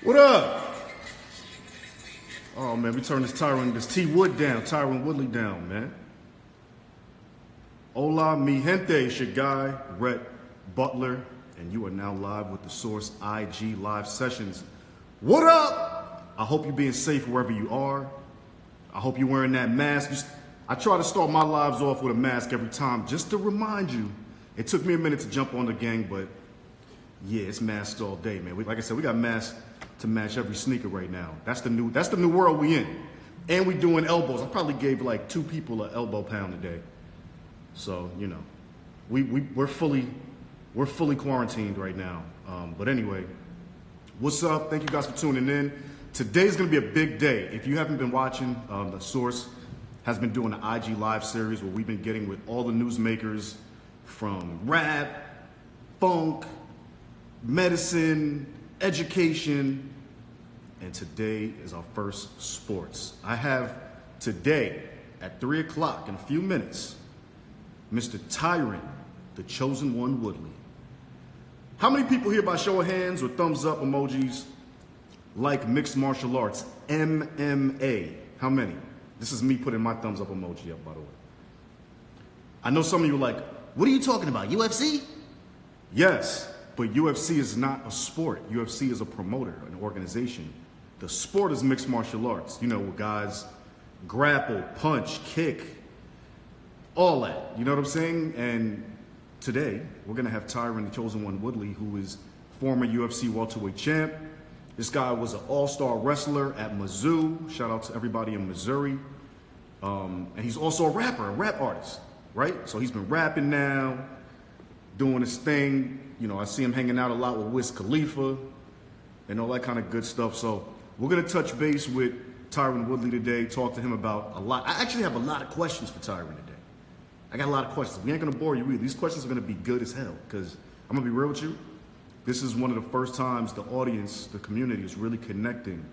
What up? Oh man, we turned this T Wood down, Tyron Woodley down, man. Hola, mi gente, it's your guy, Rhett Butler, and you are now live with the Source IG live sessions. What up? I hope you're being safe wherever you are. I hope you're wearing that mask. I try to start my lives off with a mask every time, just to remind you. It took me a minute to jump on the gang, but yeah, it's masked all day, man. Like I said, we got masks to match every sneaker right now. That's the new world we in. And we doing elbows. I probably gave like 2 people an elbow pound today. So, you know, we're fully quarantined right now. But anyway, what's up? Thank you guys for tuning in. Today's gonna be a big day. If you haven't been watching, the Source has been doing an IG live series where we've been getting with all the newsmakers from rap, funk, medicine, education, and today is our first sports. I have today at 3 o'clock in a few minutes, Mr. Tyron, the chosen one, Woodley. How many people here by show of hands or thumbs up emojis like mixed martial arts, MMA? How many? This is me putting my thumbs up emoji up, by the way. I know some of you are like, what are you talking about, UFC? Yes, but UFC is not a sport. UFC is a promoter, an organization. The sport is mixed martial arts. You know, where guys grapple, punch, kick, all that. You know what I'm saying? And today, we're going to have Tyron, the chosen one, Woodley, who is former UFC welterweight champ. This guy was an all-star wrestler at Mizzou. Shout out to everybody in Missouri. And he's also a rapper, a rap artist, right? So he's been rapping now, doing his thing. You know, I see him hanging out a lot with Wiz Khalifa and all that kind of good stuff. So we're going to touch base with Tyron Woodley today, talk to him about a lot. I actually have a lot of questions for Tyron today. I got a lot of questions. We ain't going to bore you either. These questions are going to be good as hell because I'm going to be real with you. This is one of the first times the audience, the community is really connecting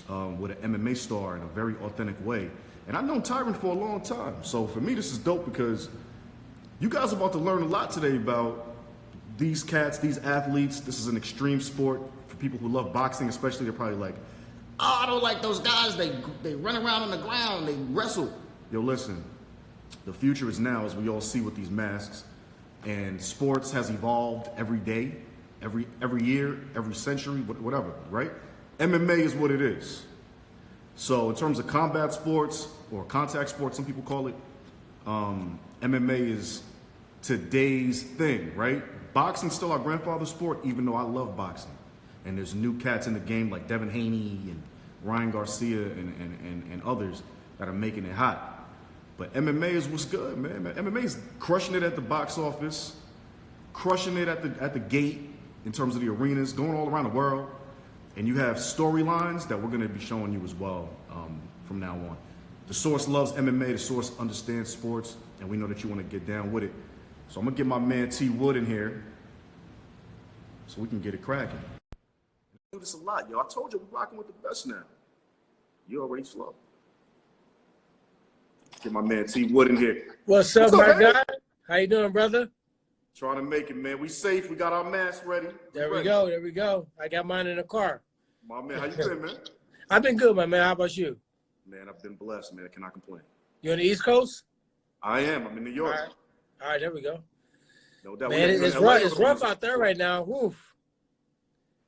with an MMA star in a very authentic way. And I've known Tyron for a long time. So for me, this is dope because you guys are about to learn a lot today about these cats, these athletes. This is an extreme sport. For people who love boxing especially, they're probably like, oh, I don't like those guys. They run around on the ground. They wrestle. Yo, listen, the future is now, as we all see with these masks. And sports has evolved every day, every year, every century, whatever, right? MMA is what it is. So in terms of combat sports or contact sports, some people call it, MMA is today's thing, right? Boxing's still our grandfather's sport, even though I love boxing. And there's new cats in the game like Devin Haney and Ryan Garcia and others that are making it hot. But MMA is what's good, man. MMA is crushing it at the box office, crushing it at the gate in terms of the arenas, going all around the world. And you have storylines that we're going to be showing you as well from now on. The Source loves MMA. The Source understands sports, and we know that you want to get down with it. So I'm going to get my man T Wood in here so we can get it cracking. I do this a lot, yo. I told you we're rocking with the best now. You already slow. Get my man T Wood in here. What's up, my guy? How you doing, brother? Trying to make it, man. We safe. We got our masks ready. There we go. There we go. I got mine in the car. My man, how you been, man? I've been good, my man. How about you? Man, I've been blessed, man. I cannot complain. You on the East Coast? I am. I'm in New York. All right, there we go. No doubt. Man, it's rough out there right now. Woof.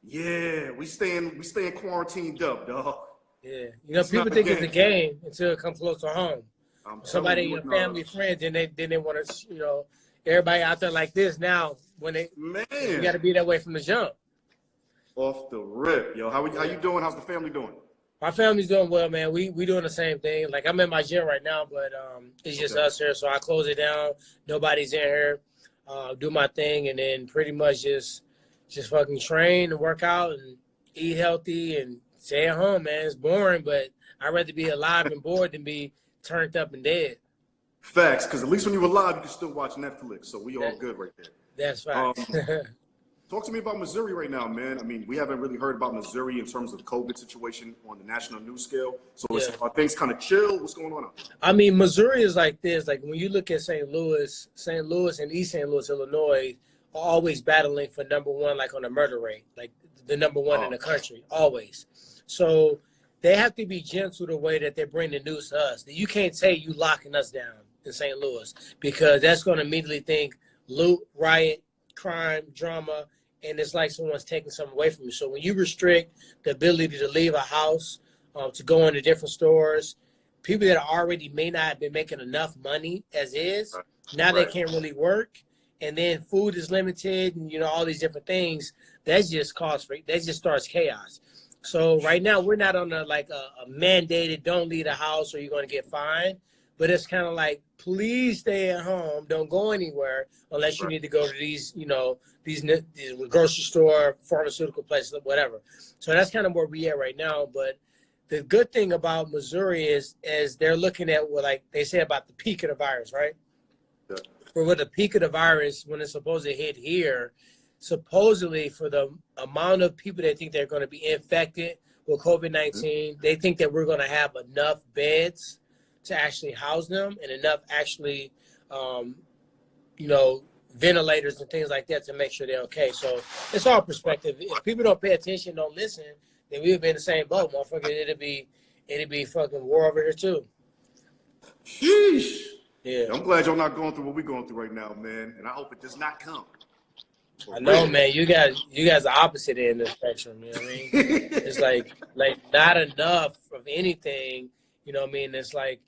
Yeah, we staying quarantined up, dog. Yeah, you know, people think it's a game until it comes close to home. Somebody in your family, friends, and they want to, you know, everybody out there like this now. When you got to be that way from the jump. Off the rip, yo. How you doing? How's the family doing? My family's doing well, man. We doing the same thing. Like I'm in my gym right now, but it's just us here. So I close it down. Nobody's in here. Do my thing, and then pretty much just fucking train and work out and eat healthy and stay at home, man. It's boring, but I'd rather be alive and bored than be turned up and dead. Facts, because at least when you were live, you can still watch Netflix. So we all good right there. That's facts. Talk to me about Missouri right now, man. I mean, we haven't really heard about Missouri in terms of the COVID situation on the national news scale. So are things kind of chill? What's going on out there? I mean, Missouri is like this. Like when you look at St. Louis and East St. Louis, Illinois, are always battling for #1, like on the murder rate. Like the number one in the country, always. So they have to be gentle the way that they bring the news to us. You can't say you locking us down in St. Louis, because that's going to immediately think loot, riot, crime, drama, and it's like someone's taking something away from you. So when you restrict the ability to leave a house, to go into different stores, people that already may not have been making enough money as is, now they can't really work, and then food is limited, and all these different things. That just starts chaos. So right now we're not on a mandated don't leave the house or you're going to get fined, but it's kind of like, please stay at home, don't go anywhere unless you need to go to these these grocery store, pharmaceutical places, whatever. So that's kind of where we at right now. But the good thing about Missouri is they're looking at what, like they say about the peak of the virus, right? Yeah. For what the peak of the virus, when it's supposed to hit here, supposedly for the amount of people that think they're going to be infected with COVID-19, they think that we're going to have enough beds to actually house them and enough actually, ventilators and things like that to make sure they're okay. So it's all perspective. If people don't pay attention, don't listen, then we would be in the same boat, motherfucker. It'd be fucking war over here too. Sheesh. Yeah. I'm glad y'all not going through what we're going through right now, man. And I hope it does not come. I know, man. You guys are opposite end of the spectrum. You know what I mean? It's like not enough of anything. You know what I mean? It's like,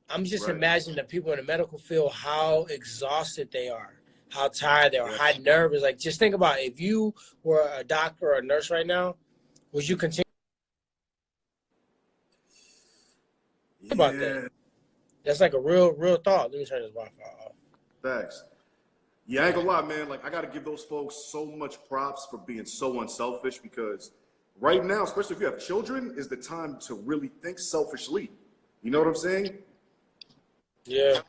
I'm just imagining the people in the medical field, how exhausted they are, how tired they are, how nervous. Like, just think about it. If you were a doctor or a nurse right now, would you continue about that? That's like a real thought. Let me turn this Wi-Fi off. Thanks. Yeah, I ain't gonna lie, man. Like, I gotta give those folks so much props for being so unselfish, because right now, especially if you have children, is the time to really think selfishly. You know what I'm saying? Yeah.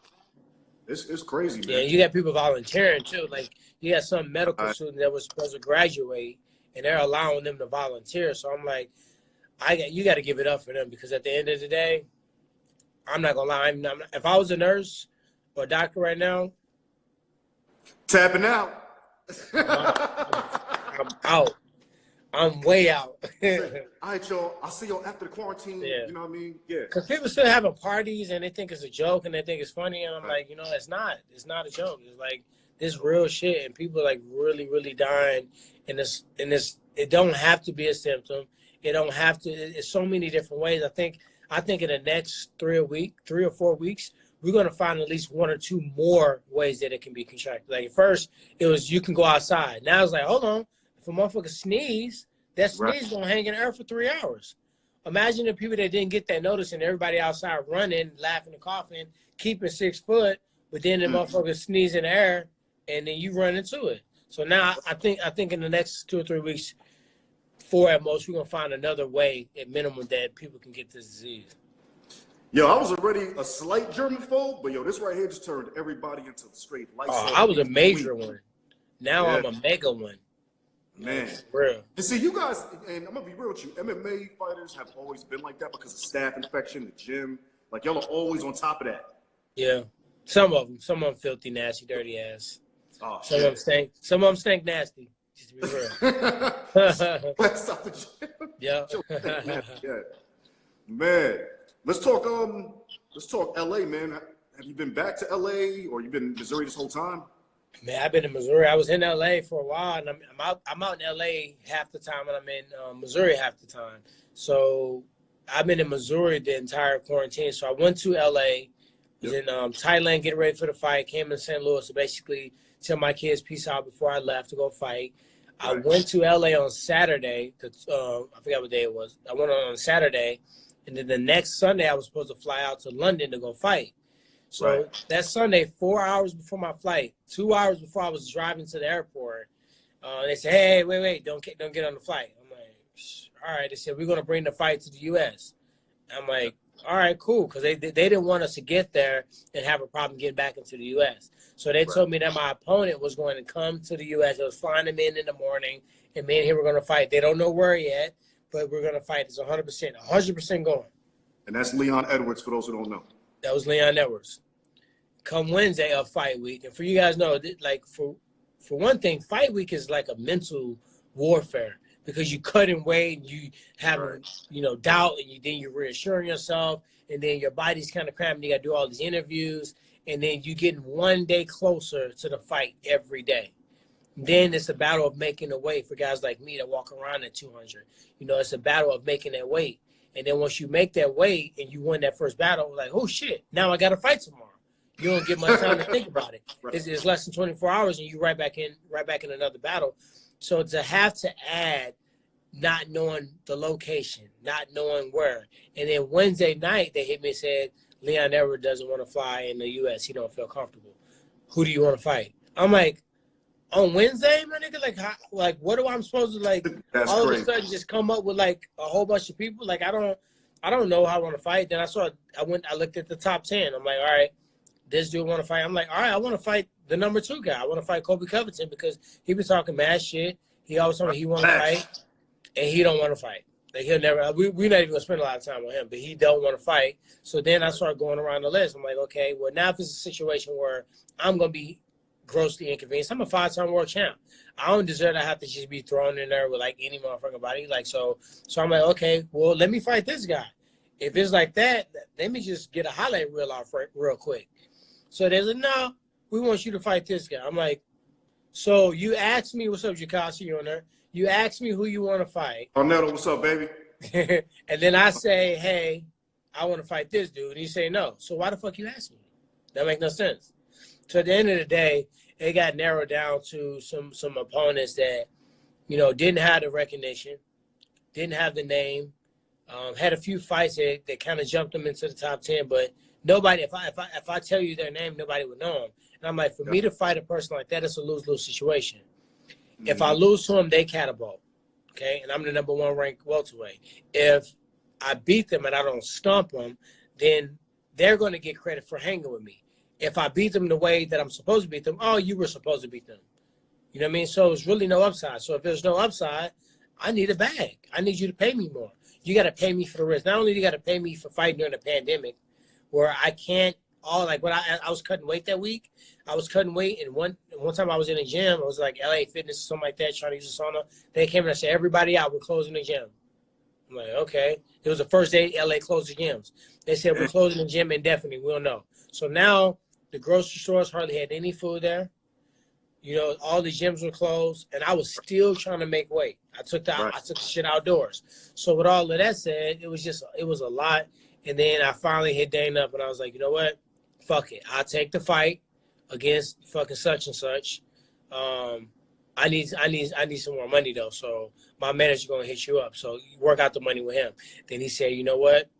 It's crazy, man. Yeah, you got people volunteering too. Like, you got some medical student that was supposed to graduate, and they're allowing them to volunteer. So I'm like, you got to give it up for them, because at the end of the day, I'm not gonna lie. If I was a nurse or a doctor right now, tapping out. I'm out. I'm way out. All right, y'all. I'll see y'all after the quarantine. Yeah. You know what I mean? Yeah. Because people still having parties and they think it's a joke and they think it's funny. And I'm like, it's not. It's not a joke. It's like this real shit. And people are like really, really dying. And it don't have to be a symptom. It don't have to. It's so many different ways. I think in the next 3 or 4 weeks, we're going to find at least 1 or 2 more ways that it can be contracted. Like, at first, it was you can go outside. Now it's like, hold on. If a motherfucker sneeze, that sneeze is going to hang in the air for 3 hours. Imagine the people that didn't get that notice and everybody outside running, laughing and coughing, keeping 6 foot, but then the motherfucker sneeze in the air and then you run into it. So now I think in the next 2 or 3 weeks, 4 at most, we're going to find another way at minimum that people can get this disease. Yo, I was already a slight germaphobe, but yo, this right here just turned everybody into straight lights. Oh, I was a major one. Now I'm a mega one. Man, real. And see, you guys, and I'm gonna be real with you, MMA fighters have always been like that because of staph infection, the gym. Like, y'all are always on top of that. Yeah, some of them filthy, nasty, dirty ass. Oh, some of them stink nasty. Just to be real. Let's stop the gym. Yeah. Yeah. Man, let's talk LA, man. Have you been back to LA, or you been in Missouri this whole time? Man, I've been in Missouri. I was in LA for a while, and I'm out in LA half the time, and I'm in Missouri half the time. So I've been in Missouri the entire quarantine. So I went to LA, was in Thailand getting ready for the fight, came to St. Louis to basically tell my kids peace out before I left to go fight. I went to LA on Saturday. I forgot what day it was. I went on Saturday, and then the next Sunday I was supposed to fly out to London to go fight. So that Sunday, 4 hours before my flight, 2 hours before I was driving to the airport, they said, "Hey, wait, don't get on the flight." I'm like, "All right." They said, "We're gonna bring the fight to the U.S." I'm like, "All right, cool," because they didn't want us to get there and have a problem getting back into the U.S. So they told me that my opponent was going to come to the U.S. They was flying him in the morning, and me and him were gonna fight. They don't know where yet, but we're gonna fight. It's 100% going. And that's Leon Edwards, for those who don't know. That was Leon Edwards. Come Wednesday of fight week, and for you guys know, like for one thing, fight week is like a mental warfare because you couldn't wait and you have doubt, and then you're reassuring yourself, and then your body's kind of cramped. You got to do all these interviews, and then you getting one day closer to the fight every day. Then it's a battle of making the weight for guys like me that walk around at 200. It's a battle of making that weight. And then once you make that weight and you win that first battle, like, oh shit, now I got to fight tomorrow. You don't get much time to think about it. It's less than 24 hours and you right back in another battle. So to have to add not knowing the location, not knowing where. And then Wednesday night they hit me and said, Leon Edwards doesn't want to fly in the US. He don't feel comfortable. Who do you want to fight? I'm like, on Wednesday, my nigga, like what do I'm supposed to That's all crazy. of a sudden just come up with like a whole bunch of people? Like I don't know how I want to fight. Then I looked at the top 10. I'm like, all right, this dude want to fight. I'm like, all right, I want to fight the number 2 guy. I want to fight Kobe Covington because he been talking mad shit. He always told me he want to fight, and he don't want to fight. Like he'll never. We're not even gonna spend a lot of time on him, but he don't want to fight. So then I started going around the list. I'm like, okay, well now if it's a situation where I'm gonna be grossly inconvenienced, I'm a 5-time world champ. I don't deserve to have to just be thrown in there with like any motherfucking body. Like so I'm like, okay, well let me fight this guy. If it's like that, let me just get a highlight reel off real quick. So they're like, no, we want you to fight this guy. I'm like, so you asked me, what's up, Jakasi, you on there? You asked me who you want to fight. Arnetto, what's up, baby? And then I say, hey, I want to fight this dude. And you say no. So why the fuck you ask me? That makes no sense. So at the end of the day, it got narrowed down to some opponents that, didn't have the recognition, didn't have the name, had a few fights that kind of jumped them into the top 10, but nobody, if I tell you their name, nobody would know them. And I'm like, for me to fight a person like that, it's a lose-lose situation. Mm-hmm. If I lose to them, they catapult, okay? And I'm the number 1 ranked welterweight. If I beat them and I don't stomp them, then they're going to get credit for hanging with me. If I beat them the way that I'm supposed to beat them, oh, you were supposed to beat them. You know what I mean? So it's really no upside. So if there's no upside, I need a bag. I need you to pay me more. You got to pay me for the risk. Not only do you got to pay me for fighting during the pandemic, where I can't when I was cutting weight that week, I was cutting weight, and one time I was in a gym, I was like LA Fitness or something like that, trying to use a sauna. They came and I said, everybody out, we're closing the gym. I'm like, okay. It was the first day LA closed the gyms. They said, we're closing the gym indefinitely. We don't know. So now the grocery stores hardly had any food there. All the gyms were closed, and I was still trying to make weight. I took the shit outdoors. So with all of that said, it was a lot. And then I finally hit Dana up, and I was like, you know what? Fuck it. I'll take the fight against fucking such and such. I need some more money though. So my manager's gonna hit you up. So you work out the money with him. Then he said, you know what?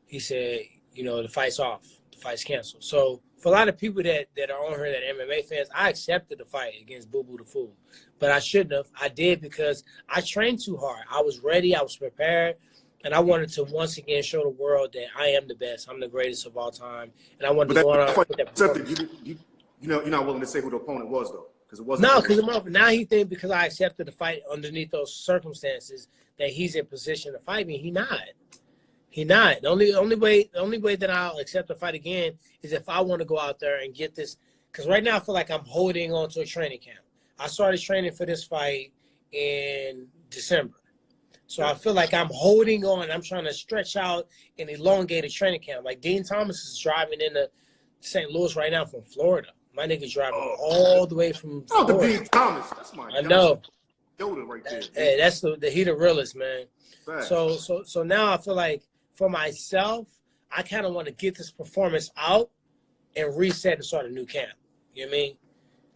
He said, the fight's off. The fight's canceled. So for a lot of people that are on here, that MMA fans, I accepted the fight against Boo Boo the Fool. But I shouldn't have. I did because I trained too hard. I was ready. I was prepared. And I wanted to once again show the world that I am the best. I'm the greatest of all time. And I wanted to go on with that performance. You're not willing to say who the opponent was, though? Because it wasn't. No, because now he thinks because I accepted the fight underneath those circumstances that he's in position to fight me. He not. The only way that I'll accept the fight again is if I want to go out there and get this. Because right now I feel like I'm holding on to a training camp. I started training for this fight in December. So I feel like I'm holding on. I'm trying to stretch out an elongated training camp. Like Dean Thomas is driving into St. Louis right now from Florida. My nigga's driving all the way from Florida. Oh, the Dean Thomas. That's my I know. Yoda right there. Hey, that's he the realest, man. Right. So now I feel like for myself, I kind of want to get this performance out and reset and start a new camp. You know what I mean?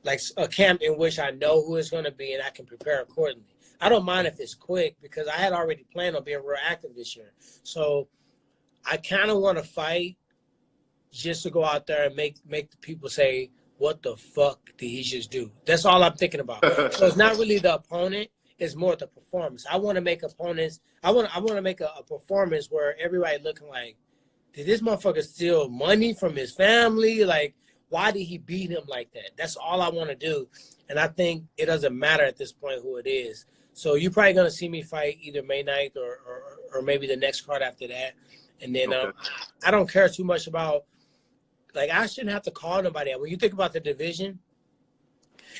Like a camp in which I know who it's going to be and I can prepare accordingly. I don't mind if it's quick because I had already planned on being real active this year. So I kind of want to fight just to go out there and make the people say, what the fuck did he just do? That's all I'm thinking about. So it's not really the opponent. It's more the performance. I want to make opponents. I want to make a performance where everybody looking like, did this motherfucker steal money from his family? Like, why did he beat him like that? That's all I want to do. And I think it doesn't matter at this point who it is. So you're probably going to see me fight either May 9th or maybe the next card after that. And then I don't care too much about, like, I shouldn't have to call nobody out. When you think about the division,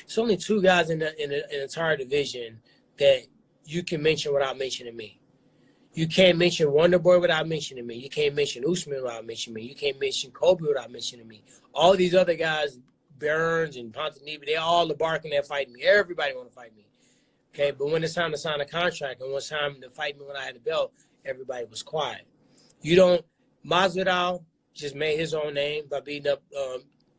it's only 2 guys in the entire division that you can mention without mentioning me. You can't mention Wonder Boy without mentioning me. You can't mention Usman without mentioning me. You can't mention Kobe without mentioning me. All these other guys, Burns and Ponzinibbio, they all are barking at fighting me. Everybody want to fight me. Okay, but when it's time to sign a contract and when it's time to fight me when I had the belt, everybody was quiet. You don't. Masvidal just made his own name by beating up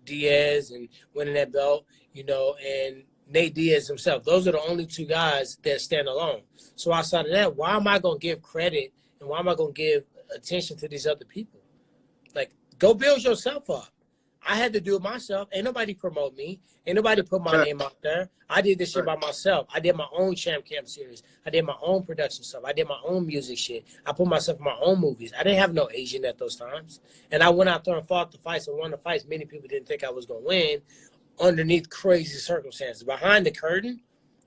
Diaz and winning that belt, and Nate Diaz himself. Those are the only two guys that stand alone. So outside of that, why am I going to give credit and why am I going to give attention to these other people? Like, go build yourself up. I had to do it myself. Ain't nobody promote me. Ain't nobody put my name out there. I did this shit by myself. I did my own Champ Camp series. I did my own production stuff. I did my own music shit. I put myself in my own movies. I didn't have no agent at those times. And I went out there and fought the fights and won the fights. Many people didn't think I was going to win underneath crazy circumstances. Behind the curtain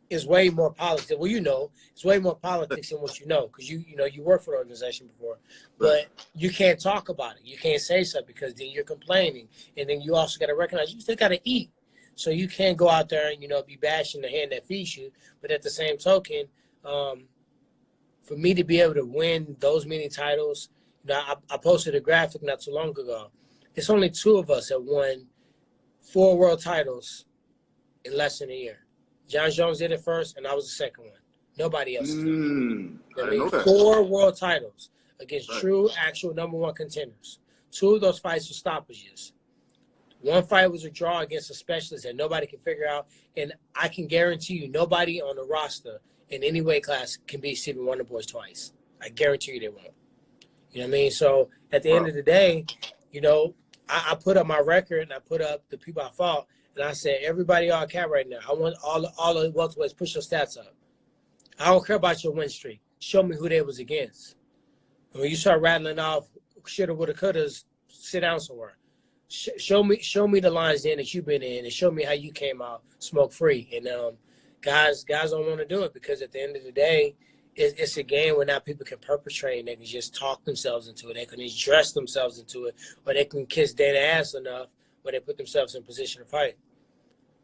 is way more politics. Well, it's way more politics than what you know because you work for the organization before. But you can't talk about it. You can't say something because then you're complaining. And then you also got to recognize you still got to eat. So you can't go out there and, be bashing the hand that feeds you. But at the same token, for me to be able to win those many titles, I posted a graphic not too long ago. It's only two of us that won 4 world titles in less than a year. John Jones did it first, and I was the second one. Nobody else. I know that. 4 world titles against true, actual #1 contenders. 2 of those fights were stoppages. 1 fight was a draw against a specialist that nobody can figure out, and I can guarantee you nobody on the roster in any weight class can beat Stephen Wonderboy twice. I guarantee you they won't. You know what I mean? So at the end of the day, I put up my record and I put up the people I fought, and I said, everybody all cap right now. I want all the welterweights, push your stats up. I don't care about your win streak. Show me who they was against. And when you start rattling off shoulda, woulda, couldas, sit down somewhere. Show me the lines then that you've been in, and show me how you came out smoke free. And guys don't want to do it because at the end of the day, it's a game where now people can perpetrate and they can just talk themselves into it. They can just dress themselves into it, or they can kiss their ass enough where they put themselves in position to fight.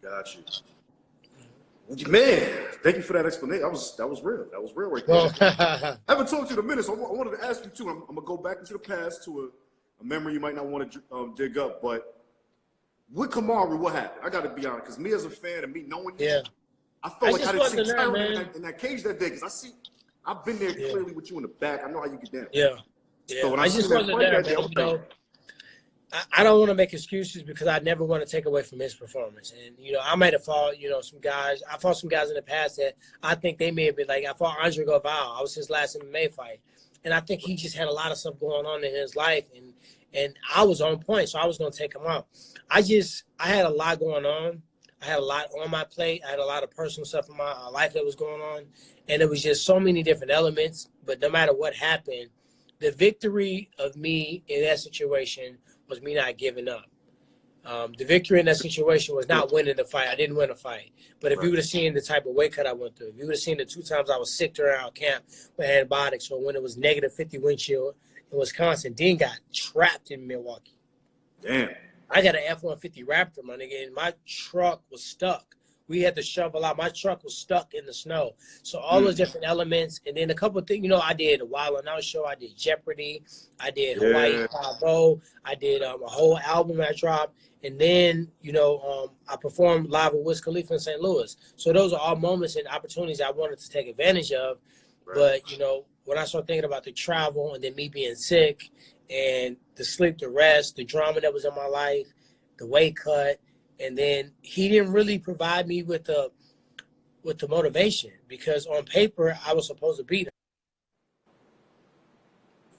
Got you. Man, thank you for that explanation. That was real. That was real right there. I haven't talked to you in a minute, so I wanted to ask you too. I'm going to go back into the past to a memory you might not want to dig up, but with Kamaru, what happened? I got to be honest, because me as a fan and me knowing you, I felt like I didn't see Tyron in that cage that day, because I've been there clearly with you in the back. I know how you get down. Yeah. So when I just wasn't there, man. I don't want to make excuses because I never want to take away from his performance. And, I might have fought, some guys. I fought some guys in the past that I think they may have been like, I fought Andre Galvao. I was his last MMA fight. And I think he just had a lot of stuff going on in his life. And I was on point, so I was going to take him out. I had a lot going on. I had a lot on my plate. I had a lot of personal stuff in my life that was going on. And it was just so many different elements. But no matter what happened, the victory of me in that situation was me not giving up. The victory in that situation was not winning the fight. I didn't win a fight. But if you would have seen the type of weight cut I went through, if you would have seen the 2 times I was sick during our camp with antibiotics, or when it was -50 wind chill in Wisconsin, Dean got trapped in Milwaukee. Damn. I got an F-150 Raptor, my nigga, and my truck was stuck. We had to shovel out. My truck was stuck in the snow. So all those different elements. And then a couple of things, I did a Wild 'N Out show. I did Jeopardy. I did Hawaii 5-0. I did a whole album I dropped. And then, I performed live with Wiz Khalifa in St. Louis. So those are all moments and opportunities I wanted to take advantage of. Right. But, when I started thinking about the travel and then me being sick and the sleep, the rest, the drama that was in my life, the weight cut, and then he didn't really provide me with the motivation because on paper I was supposed to beat him.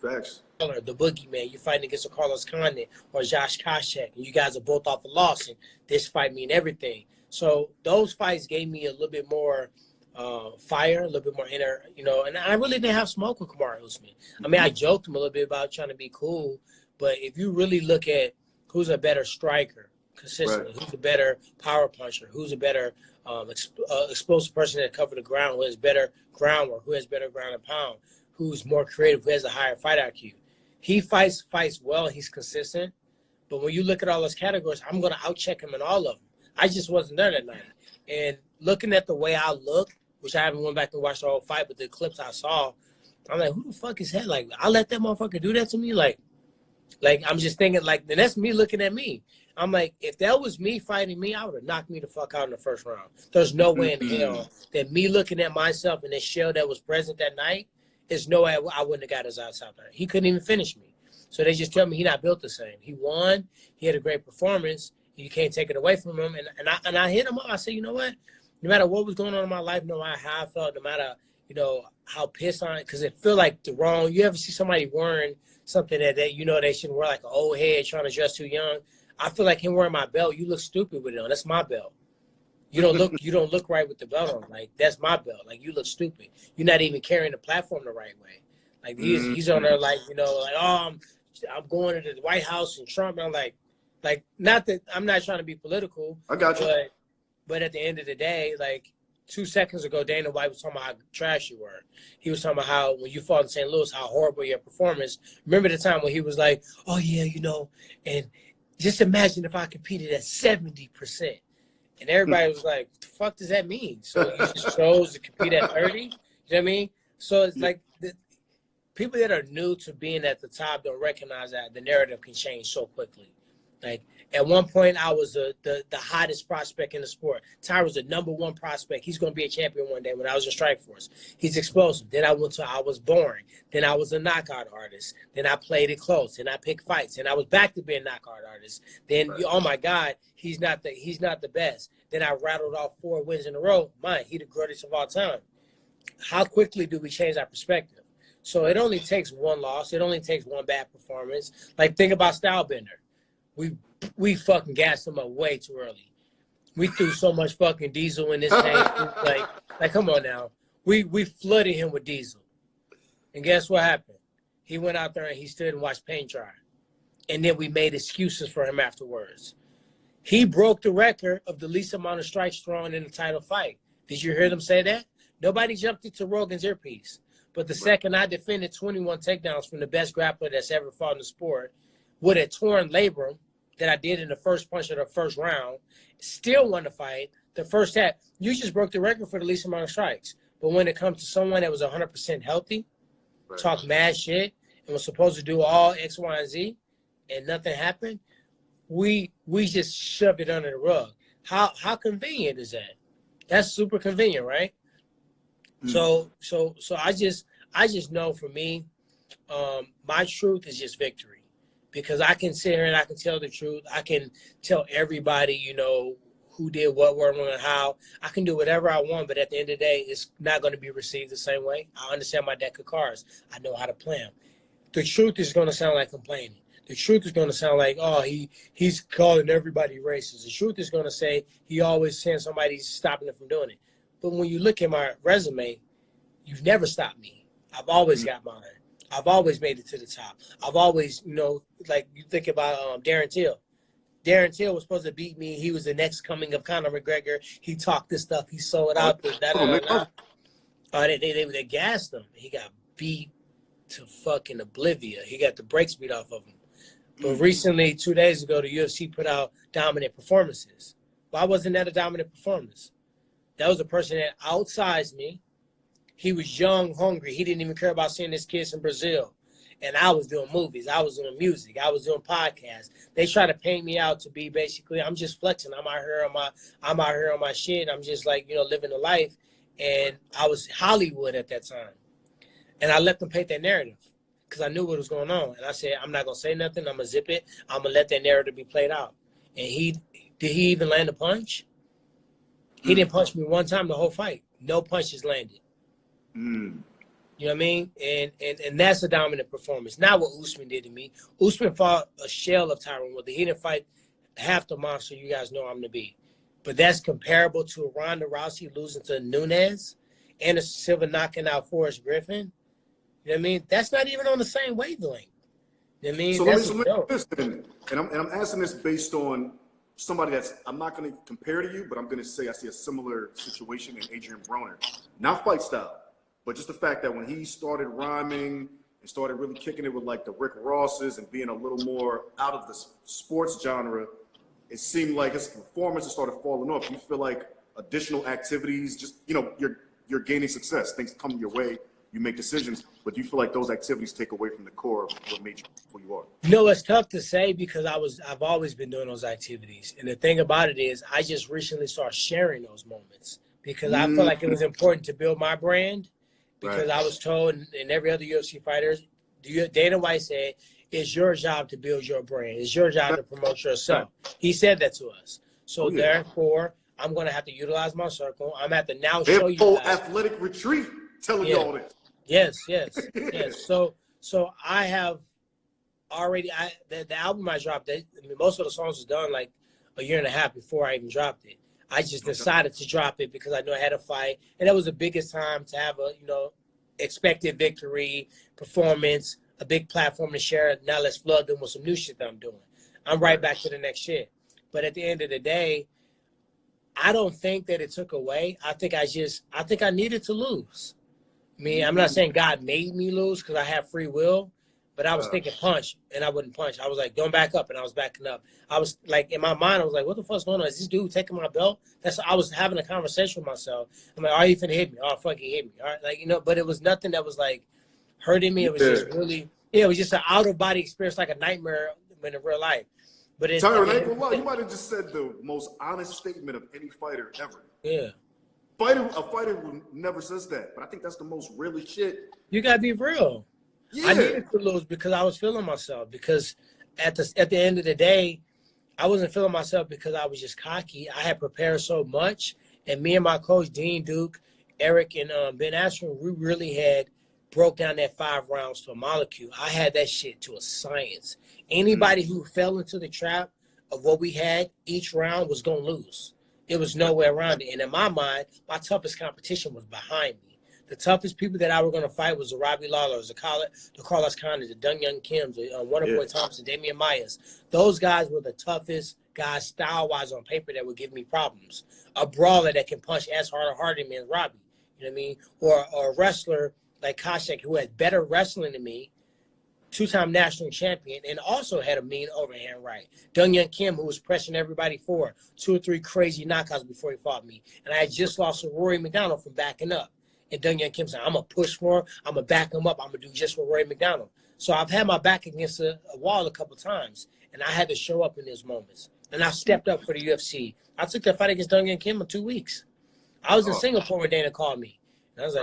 Facts. The boogeyman, you're fighting against a Carlos Condit or Josh Koscheck, and you guys are both off a loss, and this fight mean everything. So those fights gave me a little bit more fire, a little bit more inner, and I really didn't have smoke with Kamaru Usman. I mean, I joked him a little bit about trying to be cool, but if you really look at who's a better striker consistently, who's a better power puncher, who's a better explosive person that cover the ground, who has better groundwork, who has better ground and pound, who's more creative, who has a higher fight IQ. He fights well, he's consistent, but when you look at all those categories, I'm going to outcheck him in all of them. I just wasn't there that night. And looking at the way I look which I haven't went back and watched the whole fight, but the clips I saw, I'm like, who the fuck is that? Like, I let that motherfucker do that to me? Like I'm just thinking, like, then that's me looking at me. I'm like, if that was me fighting me, I would have knocked me the fuck out in the first round. There's no way in hell that me looking at myself and the shell that was present that night, there's no way I wouldn't have got his ass out there. He couldn't even finish me. So they just tell me he not built the same. He won. He had a great performance. You can't take it away from him. And I hit him up. I said, you know what? No matter what was going on in my life, no matter how I felt, no matter, you know, how pissed on it, because it feel like the wrong. You ever see somebody wearing something that you know they shouldn't wear, like an old head trying to dress too young? I feel like him wearing my belt, you look stupid with it on. That's my belt. You don't look right with the belt on. Like, that's my belt. Like, you look stupid. You're not even carrying the platform the right way. Like, he's on there like, you know, like, oh, I'm going to the White House and Trump. And I'm like, not that I'm not trying to be political. I got you. But at the end of the day, like, 2 seconds ago, Dana White was talking about how trash you were. He was talking about how when you fought in St. Louis, how horrible your performance. Remember the time when he was like, oh, yeah, you know, and just imagine if I competed at 70%. And everybody was like, what the fuck does that mean? So you just chose to compete at 30? You know what I mean? So it's like people that are new to being at the top don't recognize that the narrative can change so quickly. Like, at one point, I was the hottest prospect in the sport. Tyron was the #1 prospect. He's going to be a champion one day when I was in Strikeforce. He's explosive. Then I was boring. Then I was a knockout artist. Then I played it close. Then I picked fights. And I was back to being a knockout artist. Then, oh, my God, he's not the best. Then I rattled off 4 wins in a row. He the greatest of all time. How quickly do we change our perspective? So it only takes one loss. It only takes one bad performance. Like, think about Stylebender. We fucking gassed him up way too early. We threw so much fucking diesel in this tank. Like, come on now. We flooded him with diesel. And guess what happened? He went out there and he stood and watched paint dry. And then we made excuses for him afterwards. He broke the record of the least amount of strikes thrown in a title fight. Did you hear them say that? Nobody jumped into Rogan's earpiece. But the second I defended 21 takedowns from the best grappler that's ever fought in the sport with a torn labrum that I did in the first punch of the first round, still won the fight. The first half, you just broke the record for the least amount of strikes. But when it comes to someone that was 100% healthy, talk mad shit, and was supposed to do all X, Y, and Z, and nothing happened, we just shoved it under the rug. How convenient is that? That's super convenient, right? So I just know for me, my truth is just victory. Because I can sit here and I can tell the truth. I can tell everybody, you know, who did what, where, when, and how. I can do whatever I want, but at the end of the day, it's not going to be received the same way. I understand my deck of cards. I know how to play them. The truth is going to sound like complaining. The truth is going to sound like, oh, he's calling everybody racist. The truth is going to say he always saying somebody's stopping him from doing it. But when you look at my resume, you've never stopped me. I've always got mine. I've always made it to the top. I've always, you know, like you think about Darren Till. Darren Till was supposed to beat me. He was the next coming of Conor McGregor. He talked this stuff. He sold out. They gassed him. He got beat to fucking oblivion. He got the brakes beat off of him. But recently, 2 days ago, the UFC put out dominant performances. Why wasn't that a dominant performance? That was a person that outsized me. He was young, hungry. He didn't even care about seeing his kids in Brazil. And I was doing movies. I was doing music. I was doing podcasts. They try to paint me out to be basically, I'm just flexing. I'm out here on my shit. I'm just like, you know, living the life. And I was Hollywood at that time. And I let them paint that narrative because I knew what was going on. And I said, I'm not going to say nothing. I'm going to zip it. I'm going to let that narrative be played out. And did he even land a punch? He didn't punch me one time the whole fight. No punches landed. You know what I mean? And that's a dominant performance. Not what Usman did to me. Usman fought a shell of Tyron Woodley. He didn't fight half the monster you guys know I'm to be. But that's comparable to Ronda Rousey losing to Nunes, Anderson Silva knocking out Forrest Griffin. You know what I mean? That's not even on the same wavelength. You know what I mean? So let me listen, and I'm asking this based on somebody that's, I'm not going to compare to you, but I'm going to say I see a similar situation in Adrian Broner. Not fight style. But just the fact that when he started rhyming and started really kicking it with like the Rick Rosses and being a little more out of the sports genre, it seemed like his performance started falling off. You feel like additional activities, just, you know, you're you're gaining success. Things come your way. You make decisions, but you feel like those activities take away from the core of what made you who you are. You know, it's tough to say because I've always been doing those activities. And the thing about it is I just recently started sharing those moments because I feel like it was important to build my brand because I was told, and every other UFC fighter, Dana White said, it's your job to build your brand. It's your job to promote yourself. He said that to us. So therefore, I'm going to have to utilize my circle. I'm going to have to now show you guys. Athletic retreat telling you all this. Yes. So I have already, the album I dropped, most of the songs was done like a year and a half before I even dropped it. I just decided to drop it because I knew I had a fight. And that was the biggest time to have a, expected victory, performance, a big platform to share it. Now let's flood them with some new shit that I'm doing. I'm right back to the next shit. But at the end of the day, I don't think that it took away. I think I needed to lose. I mean, I'm not saying God made me lose because I have free will, but I was thinking punch, and I wouldn't punch. I was like, don't back up, and I was backing up. I was like, in my mind, I was like, what the fuck's going on? Is this dude taking my belt? I was having a conversation with myself. I'm like, are you finna hit me? Oh, fuck, he hit me. All right, but it was nothing that was like hurting me. It was just really, it was just an out-of-body experience, like a nightmare in real life. But Tyron, I ain't gonna lie, you might have just said the most honest statement of any fighter ever. Yeah. A fighter who never says that, but I think that's the most realest shit. You gotta be real. Yeah. I needed to lose because I was feeling myself. Because at the end of the day, I wasn't feeling myself because I was just cocky. I had prepared so much, and me and my coach Dean Duke, Eric, and Ben Askren, we really had broke down that 5 rounds to a molecule. I had that shit to a science. Anybody who fell into the trap of what we had, each round was gonna lose. It was nowhere around it. And in my mind, my toughest competition was behind me. The toughest people that I were going to fight was the Robbie Lawlers, the Carlos Condit, the Dong Young Kims, the Wonderboy Thompson, Damian Mayas. Those guys were the toughest guys style-wise on paper that would give me problems. A brawler that can punch as hard or harder than me as Robbie. You know what I mean? Or a wrestler like Koscheck who had better wrestling than me, 2-time national champion, and also had a mean overhand right. Dong Young Kim, who was pressing everybody for 2 or 3 crazy knockouts before he fought me. And I had just lost to Rory McDonald from backing up. And Dong Young Kim said, I'm going to push for him. I'm going to back him up. I'm going to do just for Rory McDonald. So I've had my back against a wall a couple times, and I had to show up in those moments. And I stepped up for the UFC. I took that fight against Dong Young Kim in 2 weeks. I was in Singapore when Dana called me. And I was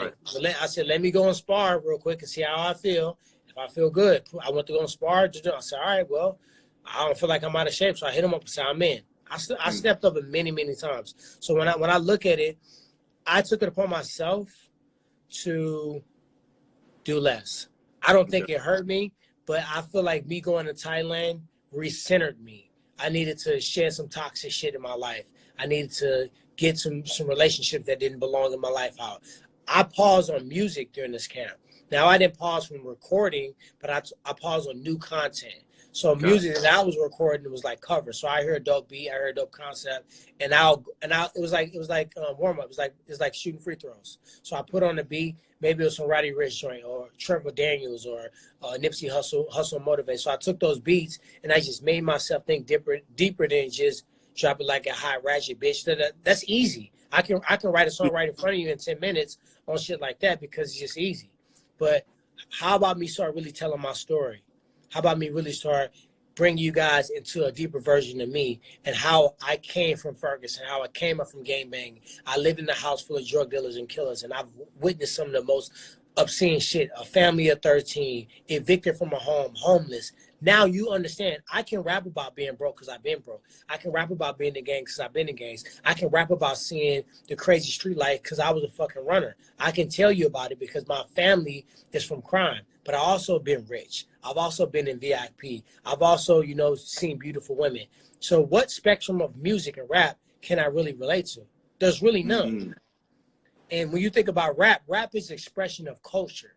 like, I said, let me go and spar real quick and see how I feel. If I feel good, I went to go and spar. I said, all right, well, I don't feel like I'm out of shape. So I hit him up and said, I'm in. I stepped up many, many times. So when I look at it, I took it upon myself to do less. I don't think it hurt me, but I feel like me going to Thailand recentered me. I needed to shed some toxic shit in my life. I needed to get some relationships that didn't belong in my life out. I paused on music during this camp. Now, I didn't pause from recording, but I paused on new content. So music that I was recording was like covers. So I heard a dope beat, I heard a dope concept, and it was like warm up. It was like shooting free throws. So I put on the beat. Maybe it was some Roddy Ricch joint or Trevor Daniels or Nipsey Hustle Motivate. So I took those beats and I just made myself think deeper than just drop it like a hot ratchet bitch. That's easy. I can write a song right in front of you in 10 minutes on shit like that because it's just easy. But how about me start really telling my story? How about me really start bringing you guys into a deeper version of me and how I came from Ferguson, how I came up from gangbanging. I lived in a house full of drug dealers and killers, and I've witnessed some of the most obscene shit. A family of 13, evicted from a home, homeless. Now you understand, I can rap about being broke because I've been broke. I can rap about being in gangs because I've been in gangs. I can rap about seeing the crazy street life because I was a fucking runner. I can tell you about it because my family is from crime. But I also been rich. I've also been in VIP. I've also, seen beautiful women. So what spectrum of music and rap can I really relate to? There's really none. And when you think about rap is expression of culture.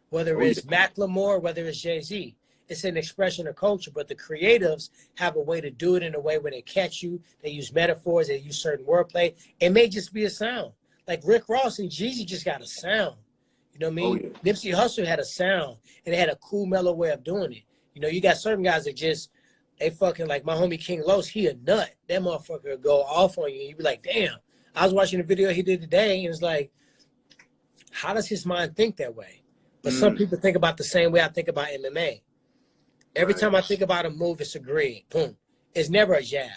Whether it's Macklemore, whether it's Jay-Z. It's an expression of culture, but the creatives have a way to do it in a way where they catch you. They use metaphors. They use certain wordplay. It may just be a sound. Like Rick Ross and Jeezy just got a sound. You know what I mean? Nipsey Hussle had a sound, and they had a cool, mellow way of doing it. You got certain guys that they fucking, like my homie King Los, he a nut. That motherfucker go off on you, and you be like, damn. I was watching a video he did today, and it's like, How does his mind think that way? But some people think about the same way I think about MMA. Every time I think about a move, it's a grid. Boom. It's never a jab.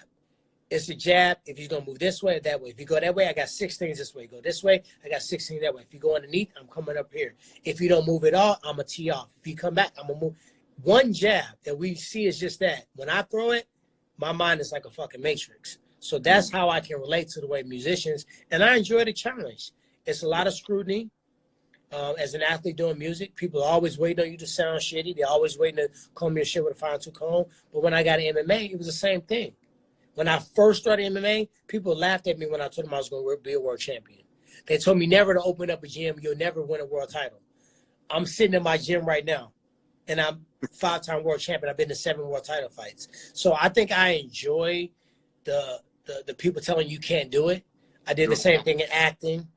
It's a jab. If you're going to move this way or that way. If you go that way, I got 6 things this way. Go this way, I got 6 things that way. If you go underneath, I'm coming up here. If you don't move at all, I'm going to tee off. If you come back, I'm going to move. One jab that we see is just that. When I throw it, my mind is like a fucking matrix. So that's how I can relate to the way musicians, and I enjoy the challenge. It's a lot of scrutiny. As an athlete doing music, people are always waiting on you to sound shitty. They're always waiting to comb your shit with a fine-tooth comb. But when I got in MMA, it was the same thing. When I first started MMA, people laughed at me when I told them I was going to be a world champion. They told me never to open up a gym. You'll never win a world title. I'm sitting in my gym right now, and I'm 5-time world champion. I've been to 7 world title fights. So I think I enjoy the people telling you can't do it. I did the same thing in acting.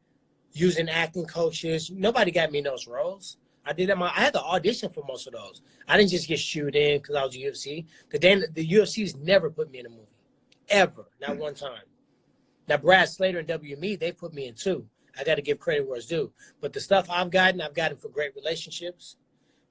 Using acting coaches. Nobody got me in those roles. I had to audition for most of those. I didn't just get shooed in because I was UFC. The UFC's never put me in a movie. Ever. Not one time. Now, Brad Slater and WME, they put me in 2. I got to give credit where it's due. But the stuff I've gotten for great relationships.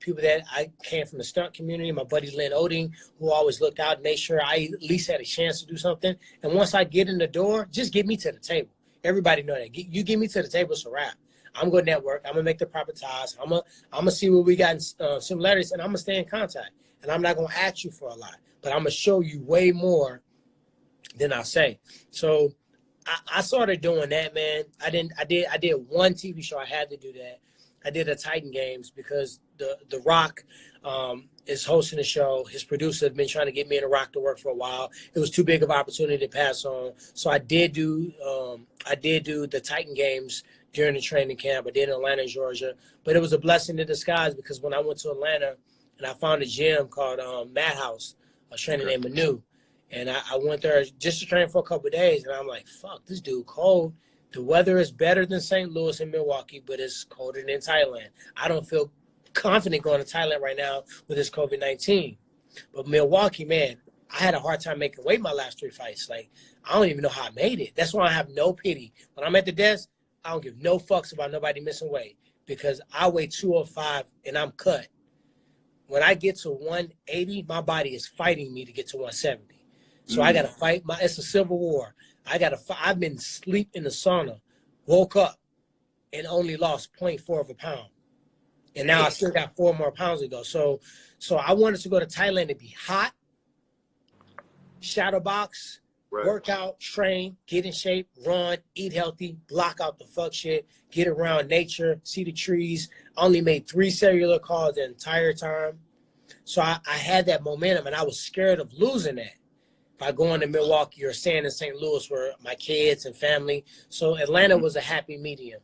People that I came from the stunt community. My buddy Lynn Oding, who always looked out and made sure I at least had a chance to do something. And once I get in the door, just get me to the table. Everybody know that. You get me to the table, it's a wrap. I'm going to network. I'm going to make the proper ties. I'm going to see what we got in similarities, and I'm going to stay in contact. And I'm not going to ask you for a lot, but I'm going to show you way more than I say. So I started doing that, man. I did one TV show. I had to do that. I did a Titan Games because the Rock is hosting the show. His producer had been trying to get me and The Rock to work for a while. It was too big of an opportunity to pass on. So I did do the Titan Games during the training camp. I did in Atlanta, Georgia. But it was a blessing in disguise because when I went to Atlanta and I found a gym called Madhouse, a trainer named Manu. And I went there just to train for a couple of days. And I'm like, fuck, this dude cold. The weather is better than St. Louis and Milwaukee, but it's colder than Thailand. I don't feel confident going to Thailand right now with this COVID-19. But Milwaukee, man, I had a hard time making weight my last 3 fights. Like, I don't even know how I made it. That's why I have no pity. When I'm at the desk, I don't give no fucks about nobody missing weight because I weigh 205 and I'm cut. When I get to 180, my body is fighting me to get to 170. So I got to fight. It's a civil war. I've been asleep in the sauna, woke up, and only lost 0.4 of a pound. And now I still got 4 more pounds to go. So I wanted to go to Thailand to be hot, shadow box, work out, train, get in shape, run, eat healthy, block out the fuck shit, get around nature, see the trees. I only made 3 cellular calls the entire time. So I had that momentum, and I was scared of losing that by going to Milwaukee or staying in St. Louis where my kids and family. So Atlanta was a happy medium,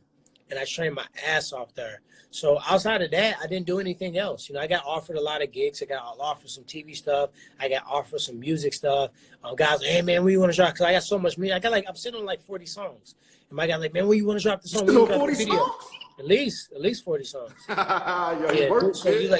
and I trained my ass off there. So outside of that, I didn't do anything else. You know, I got offered a lot of gigs. I got offered some TV stuff. I got offered some music stuff. Guys, hey man, where you want to drop? Because I got so much music. I'm sitting on like 40 songs. And my guy like, man, where you want to drop the song? You 40 songs? At least 40 songs. Yeah, so he's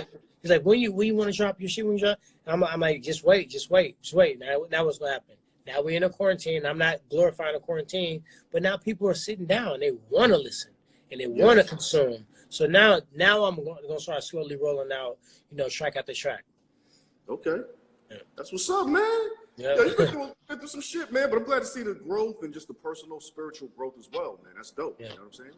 like, when you want to drop your shit? When you drop? And I'm like, just wait. Now what's gonna happen? Now we're in a quarantine. I'm not glorifying a quarantine, but now people are sitting down. They want to listen and they want to consume. So now I'm going to start slowly rolling out, track after track. Okay. Yeah. That's what's up, man. Yeah, you've been through some shit, man, but I'm glad to see the growth and just the personal, spiritual growth as well, man. That's dope. Yeah. You know what I'm saying?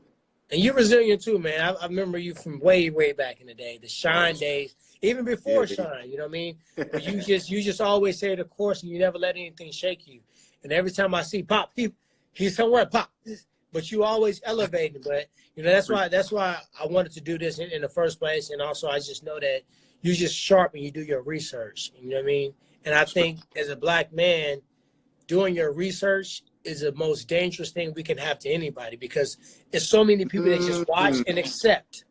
And you're resilient too, man. I remember you from way, way back in the day, the Shine days, even before Shine, you know what I mean? But you just always stay the course and you never let anything shake you. And every time I see Pop, he's somewhere, Pop. But you always elevating. But that's why I wanted to do this in the first place. And also I just know that you just sharp and you do your research. You know what I mean? And I think as a black man, doing your research is the most dangerous thing we can have to anybody because there's so many people that just watch and accept.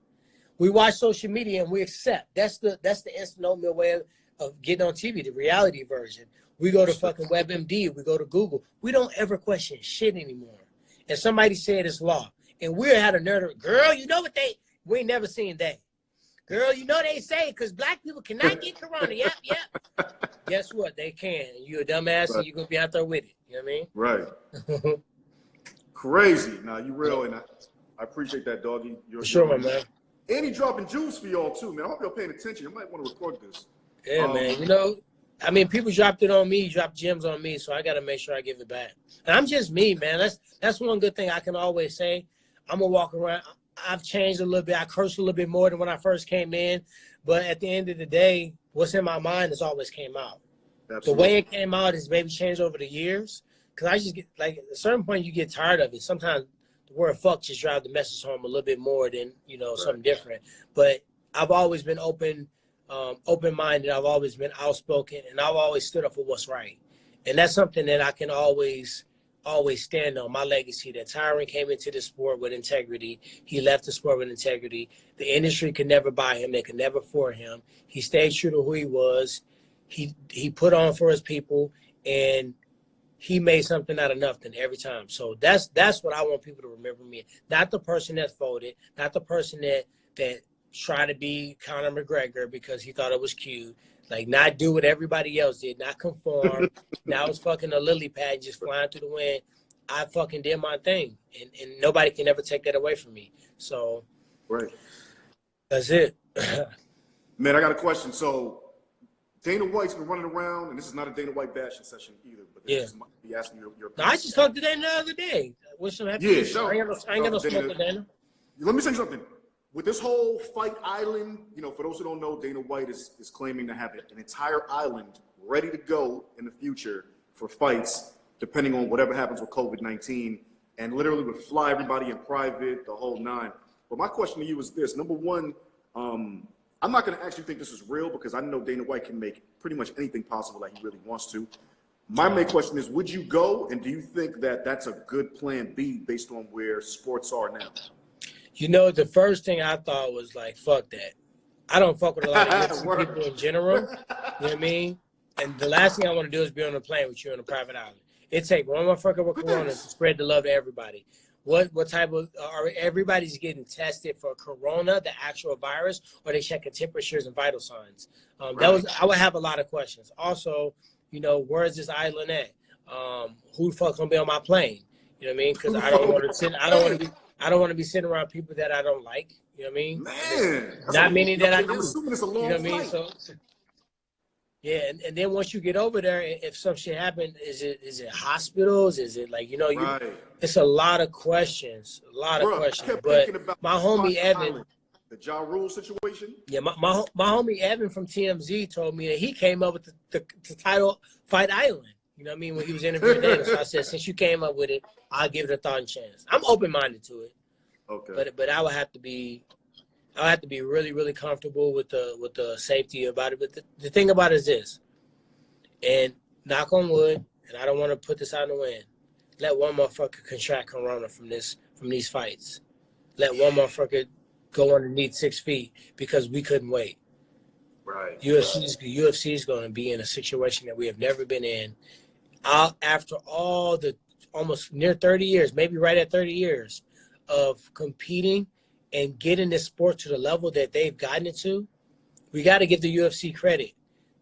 We watch social media and we accept. That's the instant oatmeal way of getting on TV, the reality version. We go to fucking WebMD, we go to Google. We don't ever question shit anymore. And somebody said it's law. And we had a nerd, girl, you know what we ain't never seen that. Girl, you know they say because black people cannot get corona. Yep. Guess what? They can. You a dumbass and you're going to be out there with it. You know what I mean? Right. Crazy. Now, you real. And I appreciate that, doggy. For sure, my man. And he dropping jewels for y'all too, man. I hope y'all paying attention. You might want to record this. Yeah, man. You know, I mean, people dropped it on me, dropped gems on me, so I got to make sure I give it back. And I'm just me, man. That's one good thing I can always say. I'm going to walk around. I've changed a little bit. I curse a little bit more than when I first came in. But at the end of the day, what's in my mind has always came out. Absolutely. The way it came out has maybe changed over the years. Because I just get, like, at a certain point, you get tired of it. Sometimes the word fuck just drives the message home a little bit more than, you know, something different. But I've always been open-minded. I've always been outspoken, and I've always stood up for what's right. And that's something that I can always stand on, my legacy, that Tyron came into the sport with integrity. He left the sport with integrity. The industry could never buy him. They could never afford him. He stayed true to who he was. He put on for his people, and he made something out of nothing every time. So that's what I want people to remember me. Not the person that folded, not the person that tried to be Conor McGregor because he thought it was cute. Like, not do what everybody else did, not conform. Now it's fucking a lily pad just flying through the wind. I fucking did my thing, and nobody can ever take that away from me. So, right, that's it. Man, I got a question. So, Dana White's been running around, and this is not a Dana White bashing session either, but this might be asking your opinion. No, I just talked to Dana the other day. Wish him happy. Yeah, I ain't got no smoke with Dana. Let me say something. With this whole Fight Island, you know, for those who don't know, Dana White is claiming to have an entire island ready to go in the future for fights, depending on whatever happens with COVID-19, and literally would fly everybody in private, the whole nine. But my question to you is this. Number one, I'm not going to actually think this is real because I know Dana White can make pretty much anything possible that he really wants to. My main question is, would you go, and do you think that that's a good plan B based on where sports are now? You know, the first thing I thought was like, fuck that. I don't fuck with a lot of people in general. You know what I mean? And the last thing I want to do is be on a plane with you on a private island. It takes one motherfucker with corona to spread the love to everybody. What type of are everybody's getting tested for corona, the actual virus, or they checking temperatures and vital signs? I would have a lot of questions. Also, you know, where is this island at? Who the fuck gonna be on my plane? You know what I mean? Because I don't want to sit. I don't want to be sitting around people that I don't like. You know what I mean? Man, not many that I do. I'm assuming it's a long flight. You know what I mean? So yeah, and then once you get over there, if some shit happened, is it hospitals? Is it like, you know, it's a lot of questions, questions. But my homie Evan, the Ja Rule situation. Yeah, my homie Evan from TMZ told me that he came up with the title Fight Island. You know what I mean? When he was interviewing Dana, so I said, since you came up with it, I'll give it a thought and chance. I'm open-minded to it. Okay. But I would have to be really, really comfortable with the safety about it. But the thing about it is this, and knock on wood, and I don't want to put this out in the wind, let one motherfucker contract corona from these fights. Let one motherfucker go underneath 6 feet because we couldn't wait. Right. UFC is going to be in a situation that we have never been in. After all the almost near 30 years, maybe right at 30 years of competing and getting this sport to the level that they've gotten it to, we got to give the UFC credit.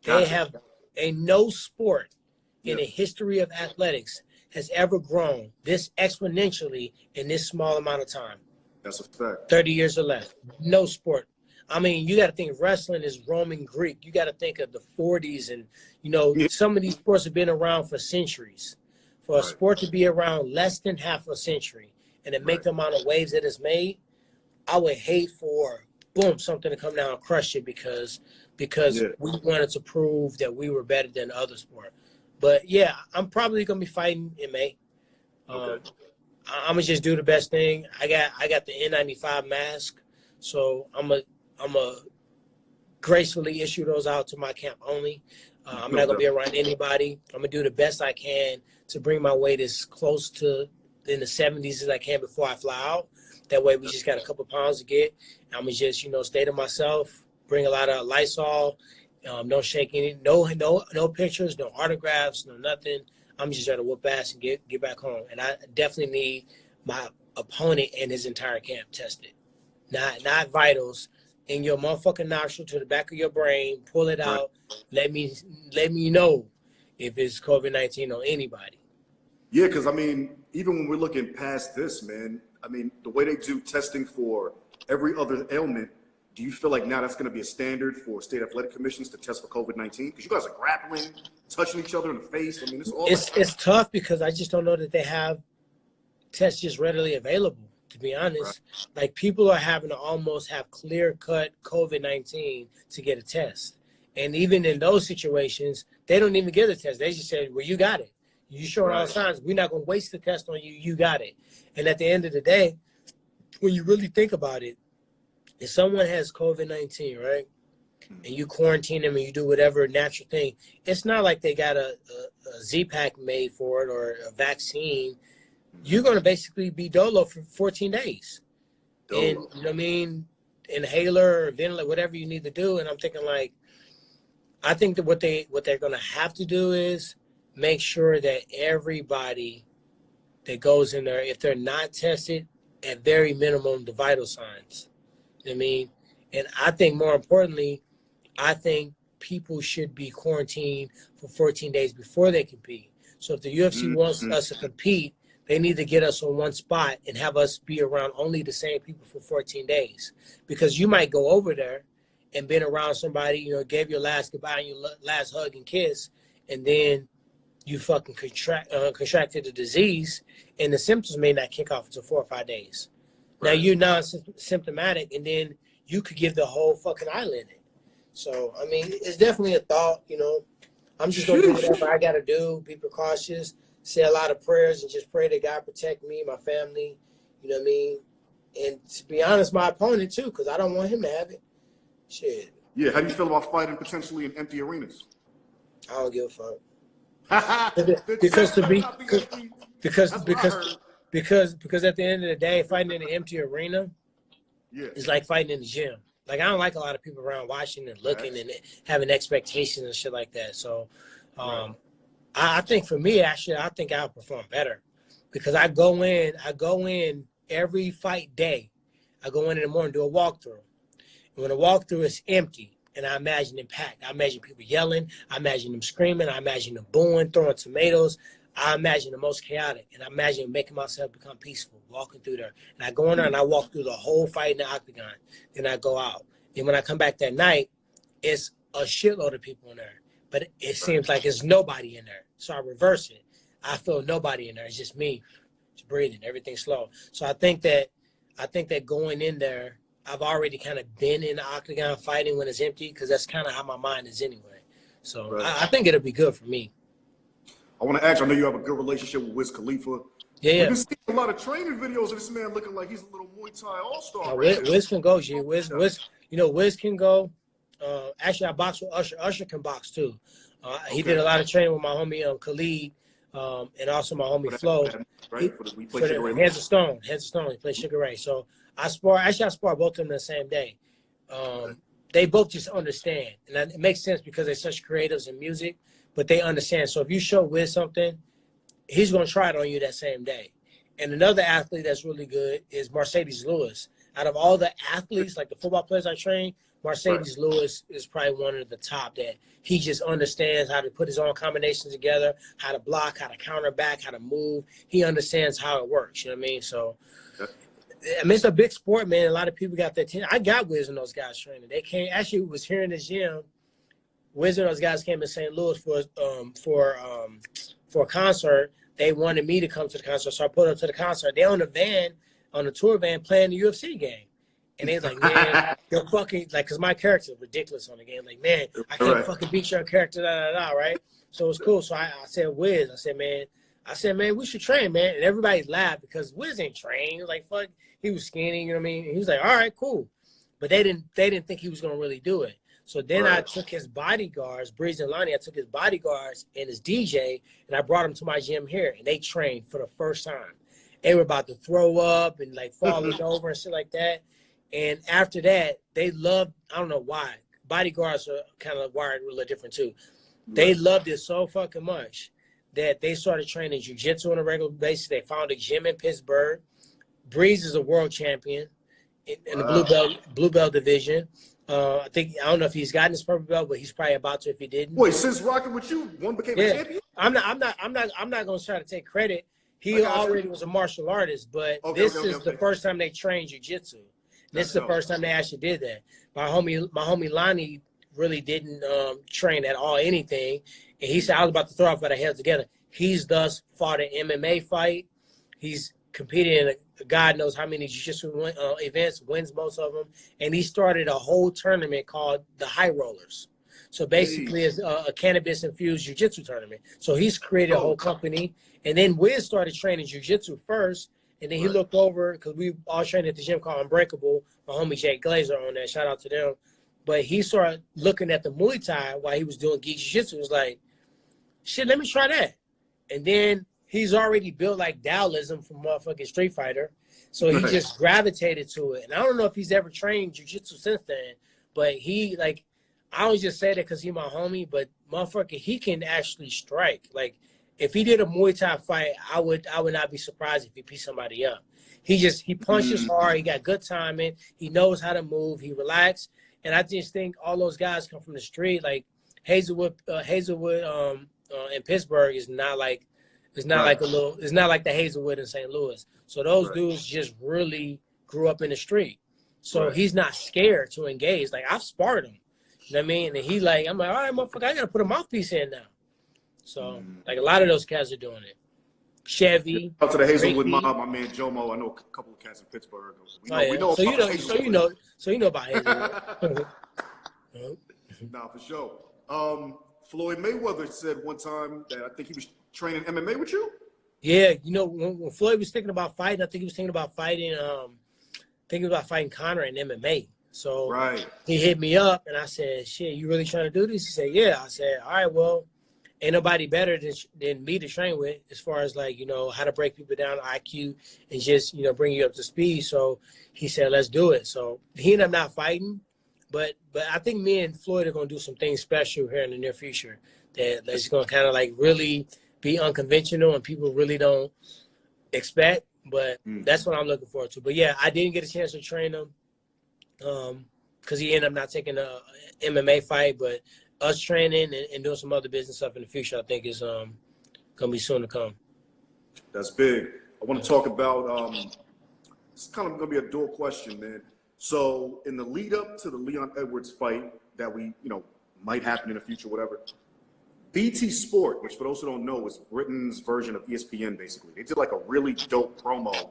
They have no sport in the history of athletics has ever grown this exponentially in this small amount of time. That's a fact. 30 years or less. No sport. I mean, you got to think wrestling is Roman Greek. You got to think of the 40s, and, you know, some of these sports have been around for centuries. For a sport to be around less than half a century and to make the amount of waves that it's made, I would hate for, something to come down and crush it because we wanted to prove that we were better than other sport. But, yeah, I'm probably going to be fighting in May. I'm going to just do the best thing. I got the N95 mask, so I'm a gracefully issue those out to my camp only. I'm not going to be around anybody. I'm going to do the best I can to bring my weight as close to in the 70s as I can before I fly out. That way we just got a couple pounds to get. I'm going to just, you know, stay to myself, bring a lot of Lysol, no shaking, no pictures, no autographs, no nothing. I'm just trying to whoop ass and get back home. And I definitely need my opponent and his entire camp tested. Not vitals. In your motherfucking nostril to the back of your brain, pull it out. Let me know if it's COVID-19 on anybody. Yeah, because I mean, even when we're looking past this, man, I mean, the way they do testing for every other ailment, do you feel like now that's going to be a standard for state athletic commissions to test for COVID-19? Because you guys are grappling, touching each other in the face. I mean, it's tough because I just don't know that they have tests just readily available. To be honest, like people are having to almost have clear-cut COVID-19 to get a test, and even in those situations, they don't even get a test. They just say, "Well, you got it. You showing all the signs. We're not going to waste the test on you. You got it." And at the end of the day, when you really think about it, if someone has COVID-19, right, and you quarantine them and you do whatever natural thing, it's not like they got a Z-Pack made for it or a vaccine. You're going to basically be dolo for 14 days. Dolo. And, you know what I mean, inhaler or ventilator, whatever you need to do. And I'm thinking, like, I think that what they're going to have to do is make sure that everybody that goes in there, if they're not tested, at very minimum, the vital signs. You know what I mean? And I think more importantly, I think people should be quarantined for 14 days before they compete. So if the UFC wants us to compete, they need to get us on one spot and have us be around only the same people for 14 days. Because you might go over there and been around somebody, you know, gave your last goodbye and your last hug and kiss, and then you fucking contracted the disease, and the symptoms may not kick off until 4 or 5 days. Right. Now you're non-symptomatic, and then you could give the whole fucking island it. So, I mean, it's definitely a thought, you know. I'm just going to do whatever I got to do, be precautious, say a lot of prayers, and just pray that God protect me, my family, you know what I mean? And to be honest, my opponent, too, because I don't want him to have it. Shit. Yeah, how do you feel about fighting potentially in empty arenas? I don't give a fuck. because at the end of the day, fighting in an empty arena is like fighting in the gym. Like, I don't like a lot of people around watching and looking and having expectations and shit like that. So, I think for me, actually, I think I'll perform better because I go in every fight day. I go in the morning, do a walkthrough. And when the walkthrough is empty, and I imagine it packed, I imagine people yelling, I imagine them screaming, I imagine them booing, throwing tomatoes. I imagine the most chaotic, and I imagine making myself become peaceful, walking through there. And I go in there and I walk through the whole fight in the octagon. Then I go out. And when I come back that night, it's a shitload of people in there. But it seems like there's nobody in there. So I reverse it. I feel nobody in there. It's just me, just breathing, everything slow. So I think that going in there, I've already kind of been in the octagon fighting when it's empty because that's kind of how my mind is anyway. So I think it'll be good for me. I want to ask you, I know you have a good relationship with Wiz Khalifa. Yeah. We've been seeing a lot of training videos of this man looking like he's a little Muay Thai all-star. Wiz can go, G. Wiz, Wiz can go. Actually, I box with Usher. Usher can box, too. He did a lot of training with my homie Khalid and also my homie Flo. Hands of Stone. He played Sugar Ray. So I spar both of them the same day. They both just understand. And it makes sense because they're such creatives in music, but they understand. So if you show Wiz something, he's going to try it on you that same day. And another athlete that's really good is Mercedes Lewis. Out of all the athletes, like the football players I train, Mercedes Lewis is probably one of the top that he just understands how to put his own combinations together, how to block, how to counter back, how to move. He understands how it works, you know what I mean? So, I mean, it's a big sport, man. A lot of people got their team. I got Wiz and those guys training. They came, actually was here in the gym. Wiz and those guys came to St. Louis for a concert. They wanted me to come to the concert, so I pulled up to the concert. They on the tour van playing the UFC game. And they was like, man, you're fucking, like, because my character is ridiculous on the game. Like, man, I can't fucking beat your character, right? So it was cool. So I said, Wiz, I said, man, we should train, man. And everybody laughed because Wiz ain't trained. He was like, fuck, he was skinny, you know what I mean? And he was like, all right, cool. But they didn't think he was going to really do it. So then I took his bodyguards, Breeze and Lonnie, I took his bodyguards and his DJ, and I brought them to my gym here, and they trained for the first time. They were about to throw up and, like, falling over and shit like that. And after that, they loved, I don't know why, bodyguards are kind of wired a little different too. They loved it so fucking much that they started training jiu-jitsu on a regular basis. They found a gym in Pittsburgh. Breeze is a world champion in the blue belt division. I don't know if he's gotten his purple belt, but he's probably about to if he didn't. Wait, since rocking with you, one became a champion? I'm not gonna try to take credit. he already was a martial artist, but this is the first time they trained jiu-jitsu. This is the first time they actually did that. My homie Lonnie really didn't train at all anything, and he said I was about to throw off our heads together. He's thus fought an MMA fight. He's competed in God knows how many jiu-jitsu events, wins most of them, and he started a whole tournament called the High Rollers. So basically, it's a cannabis-infused jiu-jitsu tournament. So he's created a whole company, and then Wiz started training jiu-jitsu first, and then he looked over, because we all trained at the gym called Unbreakable. My homie Jake Glazer on that. Shout out to them. But he started looking at the Muay Thai while he was doing gi jiu-jitsu. He was like, shit, let me try that. And then he's already built like Taoism from motherfucking Street Fighter. So he just gravitated to it. And I don't know if he's ever trained jiu-jitsu since then, but he, like, I always just say that because he's my homie, but motherfucker, he can actually strike. Like, if he did a Muay Thai fight, I would not be surprised if he beat somebody up. He punches hard. He got good timing. He knows how to move. He relaxed. And I just think all those guys come from the street. Like Hazelwood in Pittsburgh is not like it's not like the Hazelwood in St. Louis. So those dudes just really grew up in the street. So he's not scared to engage. Like, I've sparred him. You know what I mean? And he like, I'm like, all right, motherfucker, I got to put a mouthpiece in now. So, like, a lot of those cats are doing it. Chevy. Out to the Hazelwood mob, my man Jomo. I know a couple of cats in Pittsburgh. We know so you know about Hazelwood. Nah, for sure. Floyd Mayweather said one time that I think he was training MMA with you. Yeah, you know, when Floyd was thinking about fighting, I think he was thinking about fighting Conor in MMA. So he hit me up, and I said, shit, you really trying to do this? He said, yeah. I said, all right, well, ain't nobody better than me to train with as far as, like, you know, how to break people down, IQ, and just, you know, bring you up to speed. So he said, let's do it. So he ended up not fighting, but I think me and Floyd are going to do some things special here in the near future that's going to kind of, like, really be unconventional and people really don't expect. But that's what I'm looking forward to. But, yeah, I didn't get a chance to train him because he ended up not taking a MMA fight, but us training and doing some other business stuff in the future, I think is going to be soon to come. That's big. I want to talk about, it's kind of going to be a dual question, man. So in the lead up to the Leon Edwards fight that we, you know, might happen in the future, whatever, BT Sport, which for those who don't know is Britain's version of ESPN, basically. They did like a really dope promo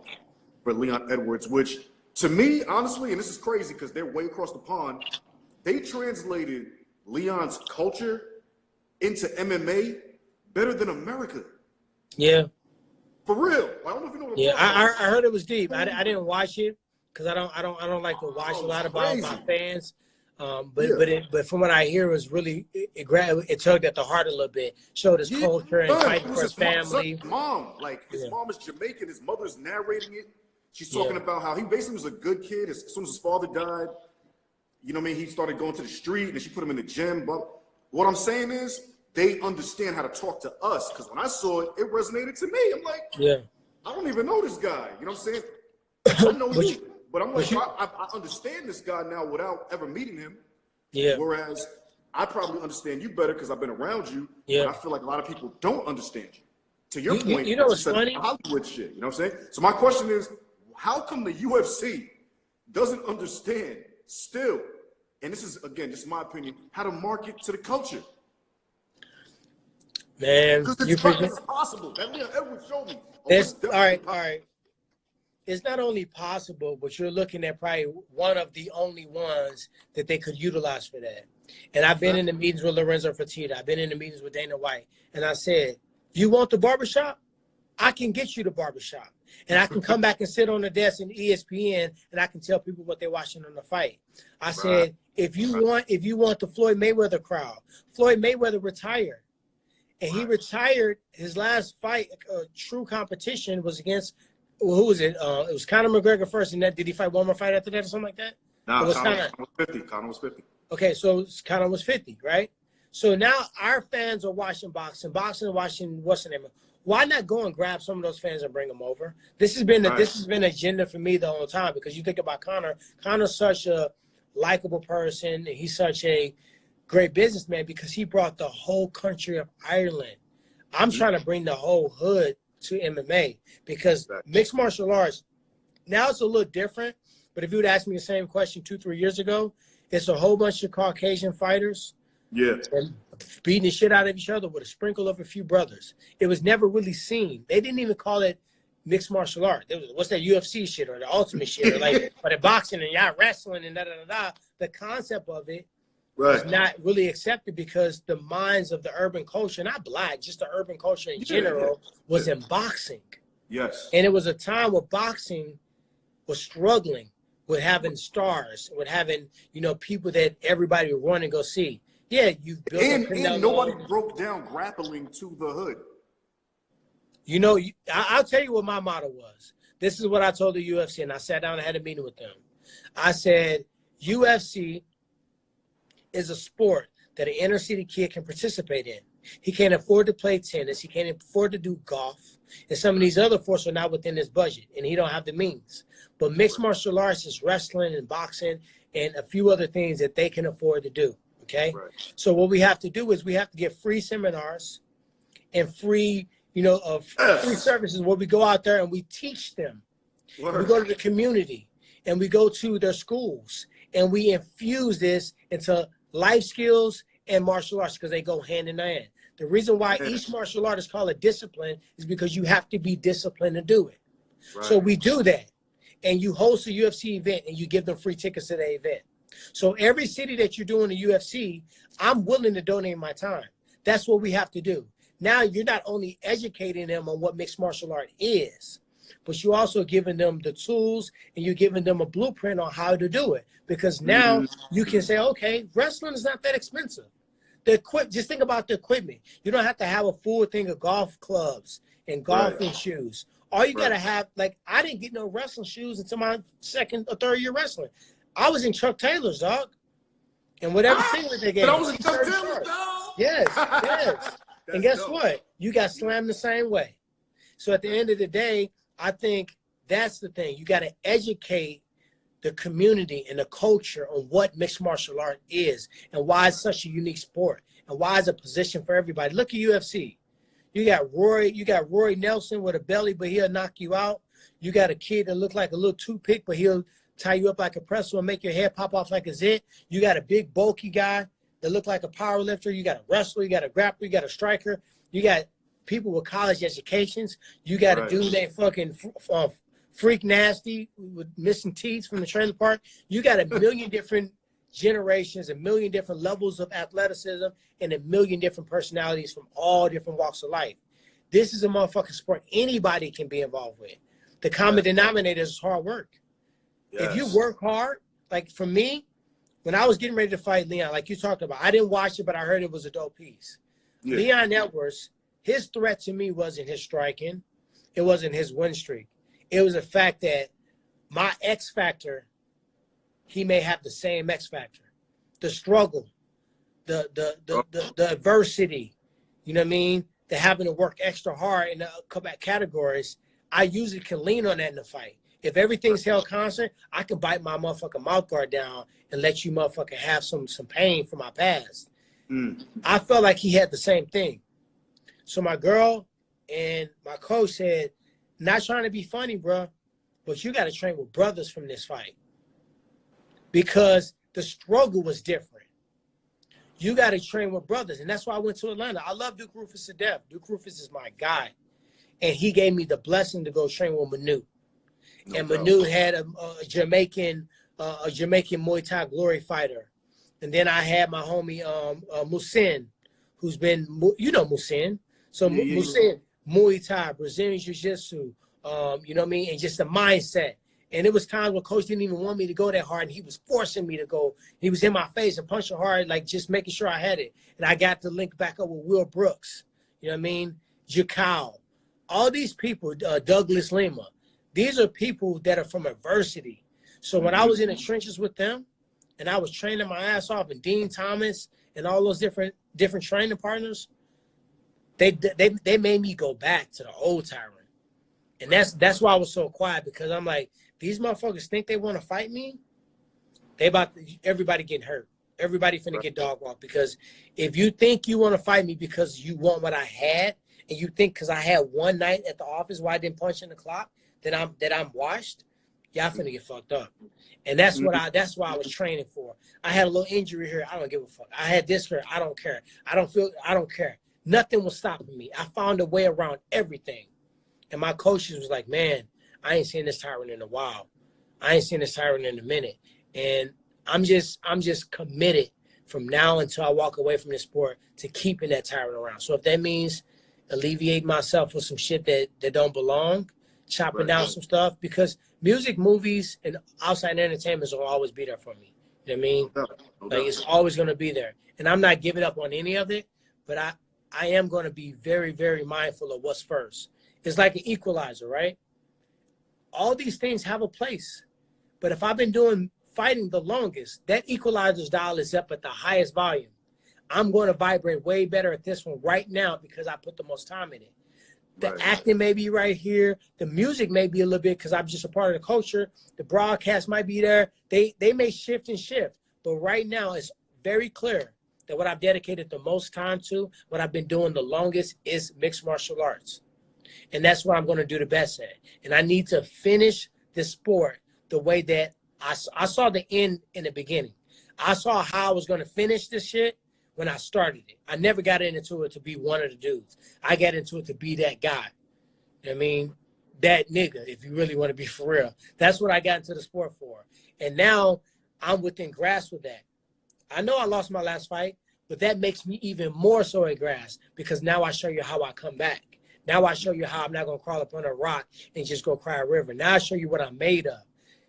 for Leon Edwards, which to me, honestly, and this is crazy because they're way across the pond, they translated Leon's culture into MMA better than America. Yeah. For real. I don't know if you know what I'm talking about. I heard it was deep. I didn't watch it because I don't like to watch a lot about my fans. But from what I hear, it was really it tugged at the heart a little bit. Showed his culture and fighting for his family. His mom, like his mom is Jamaican. His mother's narrating it. She's talking about how he basically was a good kid. As soon as his father died, you know what I mean? He started going to the street and she put him in the gym. But what I'm saying is they understand how to talk to us. Because when I saw it, it resonated to me. I'm like, I don't even know this guy. You know what I'm saying? I know you. But I'm like, I understand this guy now without ever meeting him. Yeah. Whereas I probably understand you better because I've been around you. Yeah. But I feel like a lot of people don't understand you. To your point, you know what's funny? Hollywood shit. You know what I'm saying? So my question is, how come the UFC doesn't understand still, and this is, again, just my opinion, how to market to the culture? Man, because it's possible. That Leon Edwards showed me. All right. It's not only possible, but you're looking at probably one of the only ones that they could utilize for that. And I've been in the meetings with Lorenzo Fertitta. I've been in the meetings with Dana White. And I said, you want the barbershop? I can get you the barbershop. And I can come back and sit on the desk in ESPN and I can tell people what they're watching on the fight. I said, if you want the Floyd Mayweather crowd, Floyd Mayweather retired. And he retired. His last fight, true competition, was against, who was it? It was Conor McGregor first, and did he fight one more fight after that or something like that? No, Conor was 50. Conor was 50. Okay, so Conor was 50, right? So now our fans are watching boxing watching what's the name of. Why not go and grab some of those fans and bring them over? This has been an agenda for me the whole time, because you think about Conor. Conor's such a likable person, and he's such a great businessman because he brought the whole country of Ireland. I'm trying to bring the whole hood to MMA because mixed martial arts, now it's a little different, but if you would ask me the same question 2-3 years ago, it's a whole bunch of Caucasian fighters and beating the shit out of each other with a sprinkle of a few brothers. It was never really seen. They didn't even call it mixed martial art. It was, what's that UFC shit or the ultimate shit or like or the boxing and y'all wrestling and da-da-da-da. The concept of it was not really accepted because the minds of the urban culture, not black, just the urban culture in general, was in boxing. Yes. And it was a time where boxing was struggling with having stars, with having, you know, people that everybody would run and go see. Yeah, you've built and nobody broke down grappling to the hood. You know, I'll tell you what my motto was. This is what I told the UFC, and I sat down and had a meeting with them. I said, UFC is a sport that an inner city kid can participate in. He can't afford to play tennis. He can't afford to do golf. And some of these other sports are not within his budget, and he don't have the means. But mixed martial arts is wrestling and boxing and a few other things that they can afford to do, okay? So what we have to do is we have to get free seminars and free, you know, free services where we go out there and we teach them. We go to the community and we go to their schools and we infuse this into life skills and martial arts because they go hand in hand. The reason why each martial art is called a discipline is because you have to be disciplined to do it. So we do that. And you host a UFC event and you give them free tickets to the event. So every city that you're doing the UFC, I'm willing to donate my time. That's what we have to do. Now you're not only educating them on what mixed martial art is, but you're also giving them the tools and you're giving them a blueprint on how to do it. Because now you can say, okay, wrestling is not that expensive. Just think about the equipment. You don't have to have a full thing of golf clubs and golfing shoes. All you got to have, like, I didn't get no wrestling shoes until my second or third year wrestling. I was in Chuck Taylor's, dog. And whatever singlet they gave me. I was in Chuck Taylor's, dog. Yes, yes. And guess what? You got slammed the same way. So at the end of the day, I think that's the thing. You got to educate the community and the culture on what mixed martial art is and why it's such a unique sport and why it's a position for everybody. Look at UFC. You got Roy Nelson with a belly, but he'll knock you out. You got a kid that look like a little toothpick, but he'll tie you up like a pretzel and make your head pop off like a zit. You got a big bulky guy that look like a power lifter. You got a wrestler, you got a grappler, you got a striker. You got people with college educations. You got a dude named fucking Freak Nasty with missing teeth from the trailer park. You got a million different generations, a million different levels of athleticism, and a million different personalities from all different walks of life. This is a motherfucking sport anybody can be involved with. The common denominator is hard work. If you work hard, like for me, when I was getting ready to fight Leon, like you talked about, I didn't watch it, but I heard it was a dope piece. Leon Edwards, his threat to me wasn't his striking. It wasn't his win streak. It was the fact that my X factor, he may have the same X factor. The struggle, the adversity, you know what I mean? The having to work extra hard in the combat categories, I usually can lean on that in the fight. If everything's held constant, I can bite my motherfucking mouth guard down and let you motherfucking have some pain from my past. I felt like he had the same thing. So my girl and my coach said, not trying to be funny, bro, but you got to train with brothers from this fight because the struggle was different. You got to train with brothers, and that's why I went to Atlanta. I love Duke Rufus to death. Duke Rufus is my guy, and he gave me the blessing to go train with Manu. And Manu had a Jamaican Muay Thai glory fighter, and then I had my homie Musin, who's been, you know, Musin. So Musin, Muay Thai, Brazilian Jiu-Jitsu, you know what I mean, and just the mindset. And it was times where coach didn't even want me to go that hard, and he was forcing me to go. He was in my face and punching hard, like just making sure I had it. And I got to link back up with Will Brooks, you know what I mean, Jakau, all these people, Douglas Lima. These are people that are from adversity. So when I was in the trenches with them, and I was training my ass off, and Dean Thomas and all those different training partners, they made me go back to the old Tyron. And that's why I was so quiet, because I'm like, these motherfuckers think they want to fight me. Everybody getting hurt. Everybody finna get dog walked, because if you think you want to fight me because you want what I had and you think because I had one night at the office where I didn't punch in the clock that I'm washed, y'all finna get fucked up. And that's what that's what I was training for. I had a little injury here. I don't give a fuck. I had this here. I don't care. I don't care. Nothing was stopping me. I found a way around everything. And my coaches was like, man, I ain't seen this Tyron in a while. I ain't seen this Tyron in a minute. And I'm just committed from now until I walk away from this sport to keeping that Tyron around. So if that means alleviating myself with some shit that don't belong, chopping down some stuff, because music, movies, and outside entertainment will always be there for me. You know what I mean? Like, it's always going to be there. And I'm not giving up on any of it, but I am going to be very, very mindful of what's first. It's like an equalizer, right? All these things have a place. But if I've been fighting the longest, that equalizer's dial is up at the highest volume. I'm going to vibrate way better at this one right now because I put the most time in it. The acting may be right here. The music may be a little bit because I'm just a part of the culture. The broadcast might be there. They may shift and shift. But right now, it's very clear that what I've dedicated the most time to, what I've been doing the longest, is mixed martial arts. And that's what I'm going to do the best at. And I need to finish this sport the way that I saw the end in the beginning. I saw how I was going to finish this shit when I started it. I never got into it to be one of the dudes. I got into it to be that guy. You know what I mean? That nigga, if you really want to be for real. That's what I got into the sport for. And now I'm within grasp with that. I know I lost my last fight, but that makes me even more so in grasp because now I show you how I come back. Now I show you how I'm not going to crawl up on a rock and just go cry a river. Now I show you what I'm made of.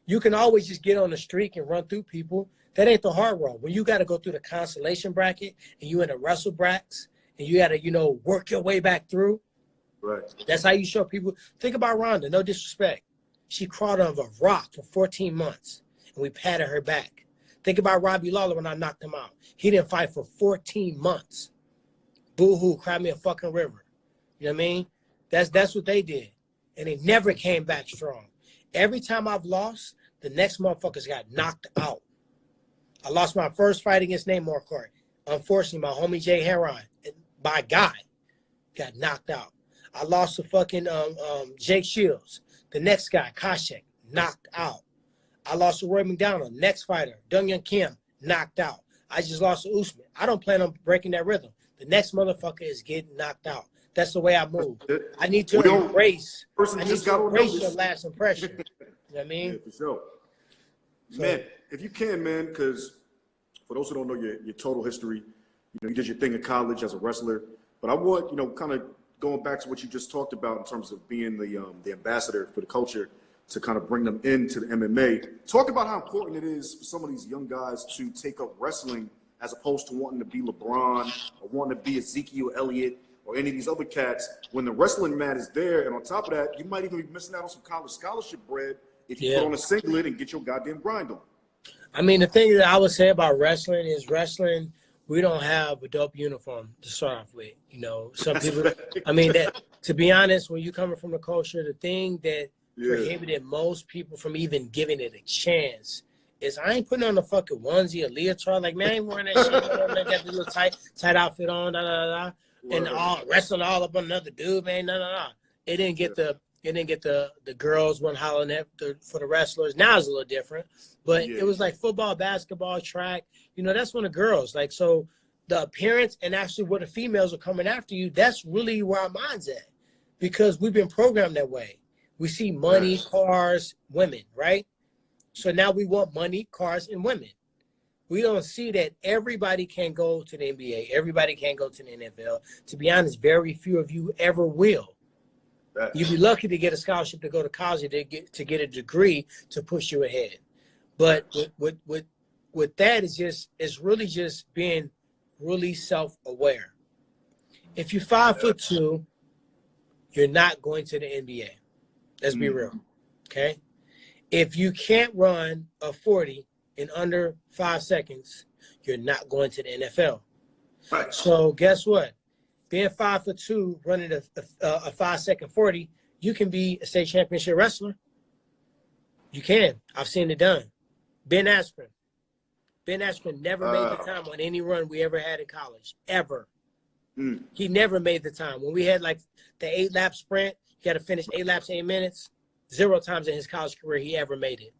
You can always just get on the streak and run through people. That ain't the hard road. When you got to go through the constellation bracket and you in the wrestle brackets and you got to, work your way back through. Right. That's how you show people. Think about Ronda. No disrespect. She crawled on a rock for 14 months and we patted her back. Think about Robbie Lawler when I knocked him out. He didn't fight for 14 months. Boo-hoo, cry me a fucking river. You know what I mean? That's what they did. And they never came back strong. Every time I've lost, the next motherfuckers got knocked out. I lost my first fight against Namor Court. Unfortunately, my homie Jay Heron, by God, got knocked out. I lost to fucking Jake Shields. The next guy, Koscheck, knocked out. I lost to Roy McDonald. Next fighter, Dong-Yun Kim, knocked out. I just lost to Usman. I don't plan on breaking that rhythm. The next motherfucker is getting knocked out. That's the way I move. I need to erase your last impression. You know what I mean? Yeah, for sure. Man, if you can, man, because for those who don't know your total history, you did your thing in college as a wrestler. But I want, kind of going back to what you just talked about in terms of being the ambassador for the culture to kind of bring them into the MMA. Talk about how important it is for some of these young guys to take up wrestling as opposed to wanting to be LeBron or wanting to be Ezekiel Elliott or any of these other cats, when the wrestling mat is there, and on top of that, you might even be missing out on some college scholarship bread if you put on a singlet and get your goddamn grind on. I mean, the thing that I would say about wrestling is we don't have a dope uniform to start off with. Some people, I mean, that to be honest, when you coming from the culture, the thing that prohibited most people from even giving it a chance is I ain't putting on a fucking onesie or leotard. Like, man, I ain't wearing that shit. I got the little tight outfit on, and all wrestling all up on another dude, man. No. It didn't get the girls one hollering at for the wrestlers. Now it's a little different, but it was like football, basketball, track. That's when the girls like. So the appearance and actually where the females are coming after you. That's really where our mind's at, because we've been programmed that way. We see money, cars, women, right? So now we want money, cars, and women. We don't see that everybody can go to the NBA. Everybody can go to the NFL. To be honest, very few of you ever will. You'd be lucky to get a scholarship to go to college to get a degree to push you ahead. But with that, it's really just being really self-aware. If you're 5'2", you're not going to the NBA. Let's be real, okay? If you can't run a 40 in under 5 seconds, you're not going to the NFL. Right. So guess what? Being 5'2", running a 5-second 40, you can be a state championship wrestler. You can. I've seen it done. Ben Askren never made the time on any run we ever had in college, ever. He never made the time. When we had like the 8-lap sprint, he had to finish 8 laps, 8 minutes. 0 times in his college career he ever made it.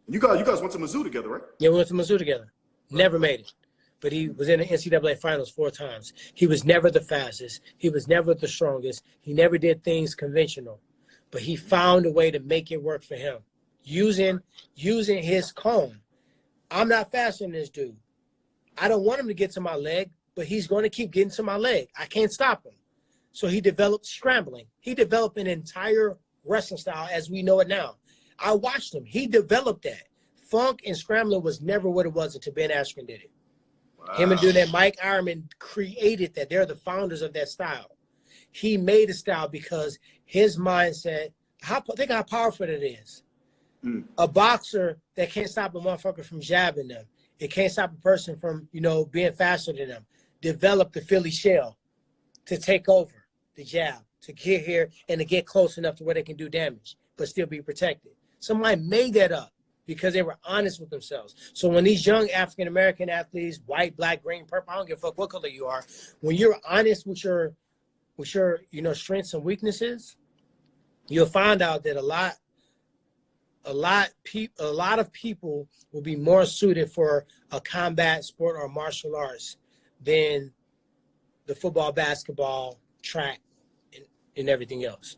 You guys went to Mizzou together, right? Yeah, we went to Mizzou together. Never made it. But he was in the NCAA finals 4 times. He was never the fastest. He was never the strongest. He never did things conventional. But he found a way to make it work for him. Using his cone. I'm not faster than this dude. I don't want him to get to my leg, but he's going to keep getting to my leg. I can't stop him. So he developed scrambling. He developed an entire wrestling style as we know it now. I watched him. He developed that. Funk and scrambling was never what it was until Ben Askren did it. Wow. Him and doing that, Mike Ironman created that. They're the founders of that style. He made a style because his mindset, think how powerful it is. A boxer that can't stop a motherfucker from jabbing them. It can't stop a person from, being faster than them. Develop the Philly shell to take over the jab, to get here and to get close enough to where they can do damage, but still be protected. Somebody made that up because they were honest with themselves. So when these young African-American athletes, white, black, green, purple, I don't give a fuck what color you are, when you're honest with your strengths and weaknesses, you'll find out that a lot of people will be more suited for a combat sport or martial arts than the football, basketball, track, and everything else.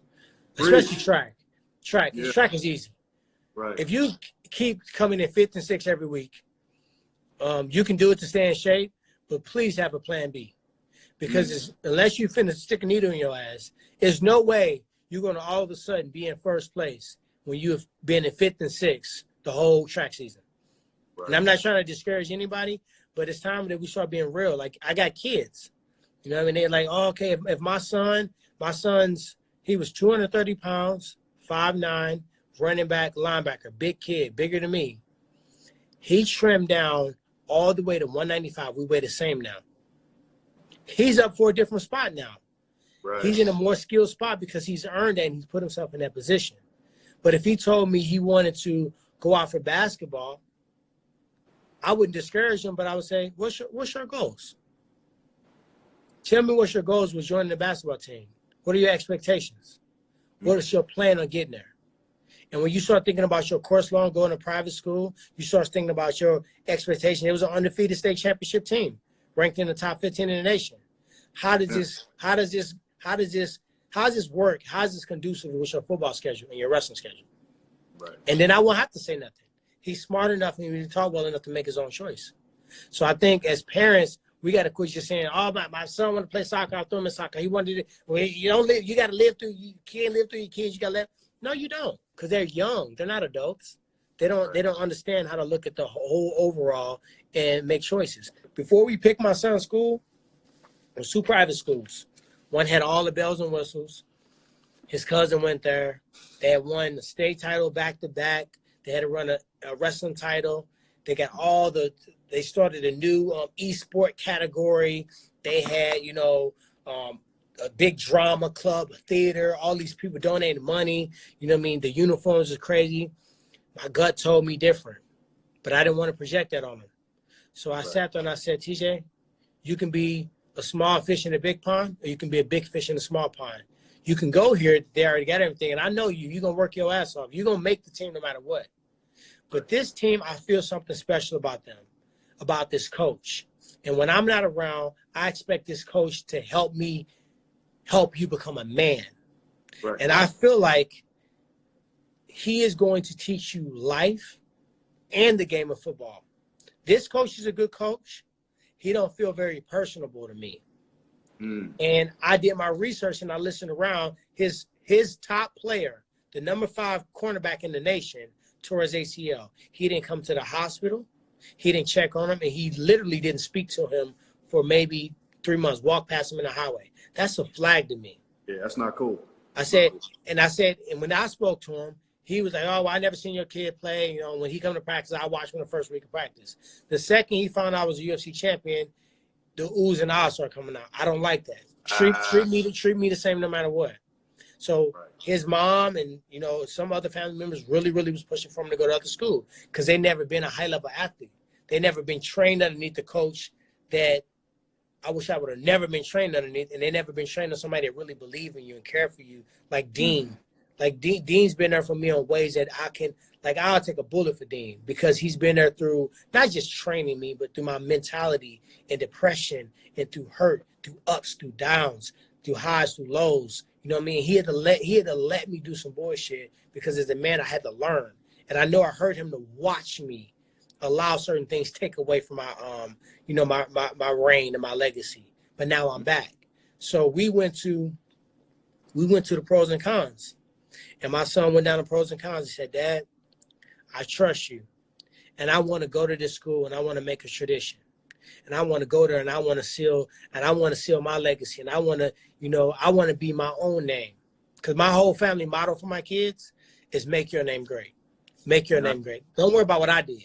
Especially track. Track is easy. Right. If you keep coming in 5th and 6th every week, you can do it to stay in shape, but please have a plan B. Because unless you finna stick a needle in your ass, there's no way you're going to all of a sudden be in first place when you've been in 5th and 6th the whole track season. Right. And I'm not trying to discourage anybody, but it's time that we start being real. Like, I got kids. You know what I mean? They're like, oh, okay, if my son's, he was 230 pounds, 5'9", running back, linebacker, big kid, bigger than me. He trimmed down all the way to 195. We weigh the same now. He's up for a different spot now. Right. He's in a more skilled spot because he's earned that and he's put himself in that position. But if he told me he wanted to go out for basketball, I wouldn't discourage him, but I would say, what's your goals? Tell me what your goals was joining the basketball team. What are your expectations? What is your plan on getting there? And when you start thinking about your course long, going to private school, you start thinking about your expectation. It was an undefeated state championship team, ranked in the top 15 in the nation. How does this work? How is this conducive with your football schedule and your wrestling schedule? Right. And then I won't have to say nothing. He's smart enough and he talk well enough to make his own choice. So I think as parents, we got to quit just saying, oh, my son want to play soccer, I'll throw him in soccer. He wanted to, well, you don't live, you got to live through, you can't live through your kids, you got to live. No, you don't, because they're young. They're not adults. They don't understand how to look at the whole overall and make choices. Before we picked my son's school, there was 2 private schools. One had all the bells and whistles. His cousin went there. They had won the state title back-to-back. They had to run a wrestling title. They got they started a new e-sport category. They had, a big drama club, a theater, all these people donating money. You know what I mean? The uniforms are crazy. My gut told me different, but I didn't want to project that on him. So I sat there and I said, TJ, you can be a small fish in a big pond, or you can be a big fish in a small pond. You can go here, they already got everything, and I know you're going to work your ass off. You're going to make the team no matter what. But this team, I feel something special about them, about this coach. And when I'm not around, I expect this coach to help me help you become a man. Right. And I feel like he is going to teach you life and the game of football. This coach is a good coach. He don't feel very personable to me. And I did my research and I listened around. His top player, the number 5 cornerback in the nation, tore his ACL. He didn't come to the hospital. He didn't check on him, and he literally didn't speak to him for maybe 3 months. Walked past him in the highway. That's a flag to me. Yeah, that's not cool. I said, and when I spoke to him, he was like, oh, well, I never seen your kid play. When he come to practice, I watched him the first week of practice. The second he found out I was a UFC champion, the oohs and ahs start coming out. I don't like that. Treat me the same no matter what. So his mom and, some other family members really, really was pushing for him to go to other school because they never been a high-level athlete. They never been trained underneath the coach that I wish I would have never been trained underneath, and they never been trained on somebody that really believe in you and care for you, like Dean. Like Dean's been there for me on ways that I can, like I'll take a bullet for Dean because he's been there through not just training me, but through my mentality and depression and through hurt, through ups, through downs, through highs, through lows. You know what I mean? He had to let me do some bullshit because as a man I had to learn. And I know I hurt him to watch me allow certain things take away from my my reign and my legacy. But now I'm back. So we went to the pros and cons. And my son went down the pros and cons. He said, Dad, I trust you. And I want to go to this school and I want to make a tradition. And I want to go there and I want to seal my legacy. And I want to be my own name. Because my whole family motto for my kids is make your name great. Make your name great. Don't worry about what I did.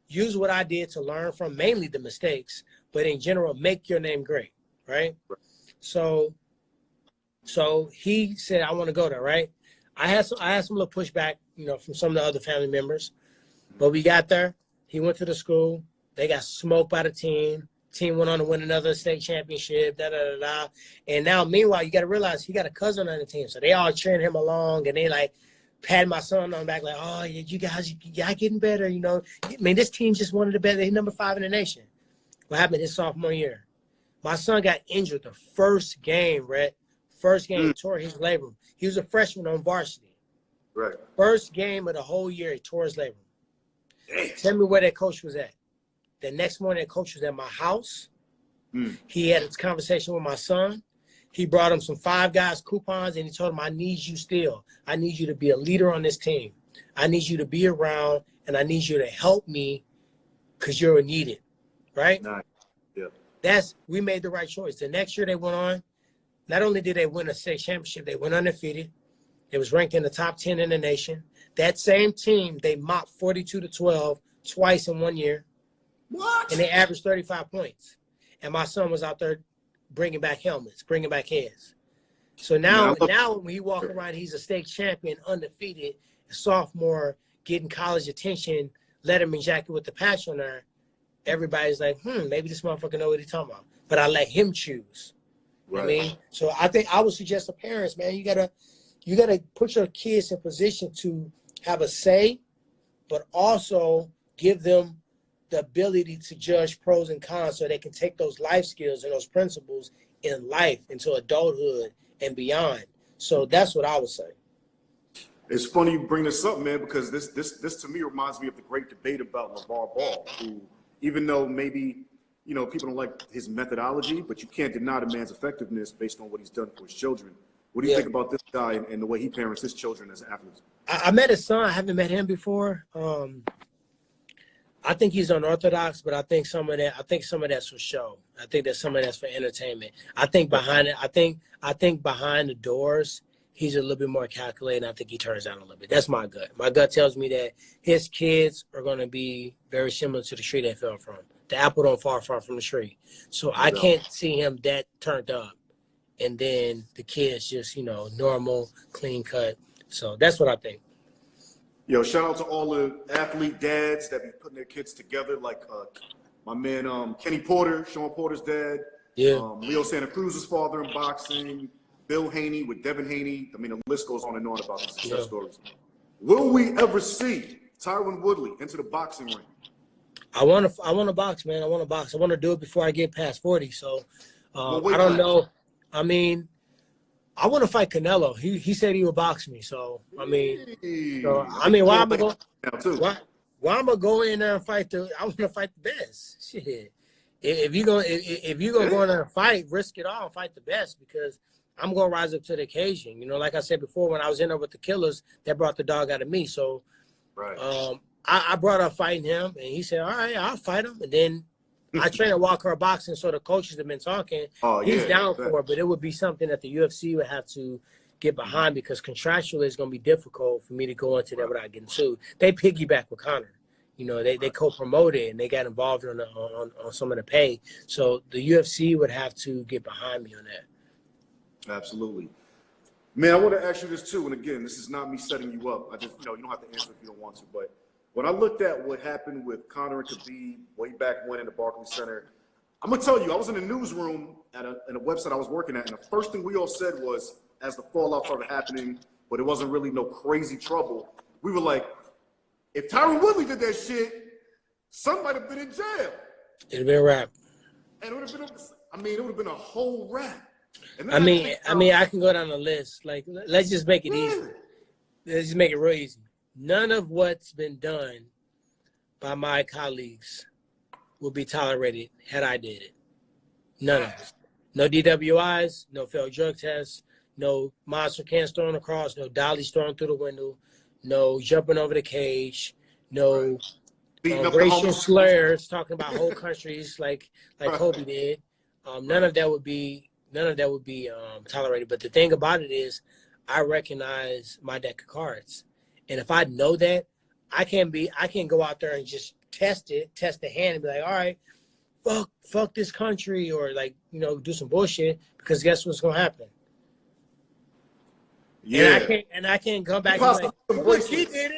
Use what I did to learn from mainly the mistakes, but in general, make your name great. Right? So he said, I want to go there, right? I had some little pushback, from some of the other family members. But we got there. He went to the school. They got smoked by the team. Team went on to win another state championship, da-da-da-da. And now, meanwhile, you got to realize he got a cousin on the team. So they all cheering him along, and they, like, pat my son on the back, like, oh, you guys getting better, I mean, this team just wanted the best. They're number 5 in the nation. What happened his sophomore year? My son got injured the first game, Rhett. First game, tore his labrum. He was a freshman on varsity. Right. First game of the whole year, he tore his labrum. Damn. Tell me where that coach was at. The next morning, that coach was at my house. He had a conversation with my son. He brought him some Five Guys coupons, and he told him, I need you still. I need you to be a leader on this team. I need you to be around, and I need you to help me because you're needed, right? Nice. Yeah. We made the right choice. The next year they went on. Not only did they win a state championship, they went undefeated. It was ranked in the top 10 in the nation. That same team, they mopped 42-12 twice in 1 year. What? And they averaged 35 points. And my son was out there bringing back helmets, bringing back heads. So now when he walks around, he's a state champion, undefeated, a sophomore, getting college attention, Letterman jacket with the patch on there. Everybody's like, maybe this motherfucker know what he's talking about. But I let him choose. Right. I mean, so I think I would suggest to parents, man, you gotta put your kids in position to have a say, but also give them the ability to judge pros and cons so they can take those life skills and those principles in life into adulthood and beyond. So that's what I would say. It's funny you bring this up, man, because this to me reminds me of the great debate about LeVar Ball, who, even though maybe people don't like his methodology, but you can't deny the man's effectiveness based on what he's done for his children. What do you think about this guy and the way he parents his children as athletes? I met his son. I haven't met him before. I think he's unorthodox, but I think some of that's for show. I think that some of that's for entertainment. I think behind the doors, he's a little bit more calculated. I think he turns down a little bit. That's my gut. My gut tells me that his kids are going to be very similar to the tree they fell from. The apple don't fall far from the tree. So I can't see him that turned up. And then the kids just, normal, clean cut. So that's what I think. Yo, shout out to all the athlete dads that be putting their kids together, like my man Kenny Porter, Sean Porter's dad. Yeah. Leo Santa Cruz's father in boxing. Bill Haney with Devin Haney. I mean, the list goes on and on about the success stories. Will we ever see Tyron Woodley into the boxing ring? I want to box, man. I want to box. I want to do it before I get past 40. So I don't know. I mean, I want to fight Canelo. He said he would box me. So I mean, why am I going? Why am I go in there and fight I want to fight the best. Shit. If you gonna go in there and fight, risk it all and fight the best, because I'm gonna rise up to the occasion. Like I said before, when I was in there with the killers, that brought the dog out of me. So right. I brought up fighting him, and he said, all right, I'll fight him. And then I train at Walker Boxing, so the coaches have been talking. He's down for it, but it would be something that the UFC would have to get behind, because contractually it's going to be difficult for me to go into that without getting sued. They piggyback with Conor. They co-promoted, and they got involved on some of the pay. So the UFC would have to get behind me on that. Absolutely. Man, I want to ask you this too, and again, this is not me setting you up. I just, you don't have to answer if you don't want to, but when I looked at what happened with Conor and Khabib way back when in the Barclays Center, I'm gonna tell you, I was in the newsroom at a website I was working at, and the first thing we all said was, as the fallout started happening, but it wasn't really no crazy trouble, we were like, if Tyron Woodley did that shit, somebody would have been in jail. It'd been a wrap. And it would have been, it would have been a whole rap. And I mean, I can go down the list. Like, let's just make it easy. Let's just make it real easy. None of what's been done by my colleagues will be tolerated had I did it. None of it. No DWIs, no failed drug tests, no monster cans thrown across, no dollies thrown through the window, no jumping over the cage, no racial slurs talking about whole countries like Kobe did. None of that would be tolerated. But the thing about it is, I recognize my deck of cards, and if I know that, I can go out there and just test the hand and be like, all right, fuck this country, or do some bullshit, because guess what's gonna happen? Yeah. And I can't come back and be like, well, he did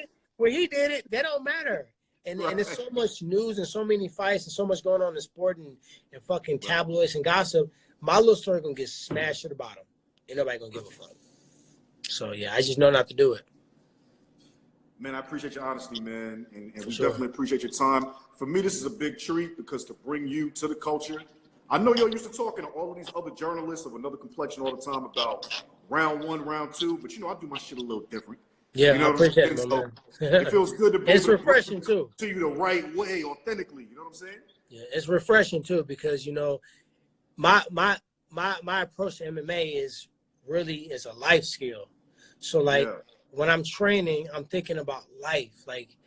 it. That don't matter. And there's so much news and so many fights and so much going on in sport and fucking tabloids and gossip. My little story gonna get smashed to the bottom. Ain't nobody gonna give a fuck. So yeah, I just know not to do it. Man, I appreciate your honesty, man, and we definitely appreciate your time. For me, this is a big treat, because to bring you to the culture, I know you're used to talking to all of these other journalists of another complexion all the time about round one, round two, but I do my shit a little different. Yeah, you know I appreciate it, man. It feels good to be It's refreshing too. To you the right way, authentically. You know what I'm saying? Yeah, it's refreshing too, because my approach to MMA is a life skill. So when I'm training, I'm thinking about life. Like,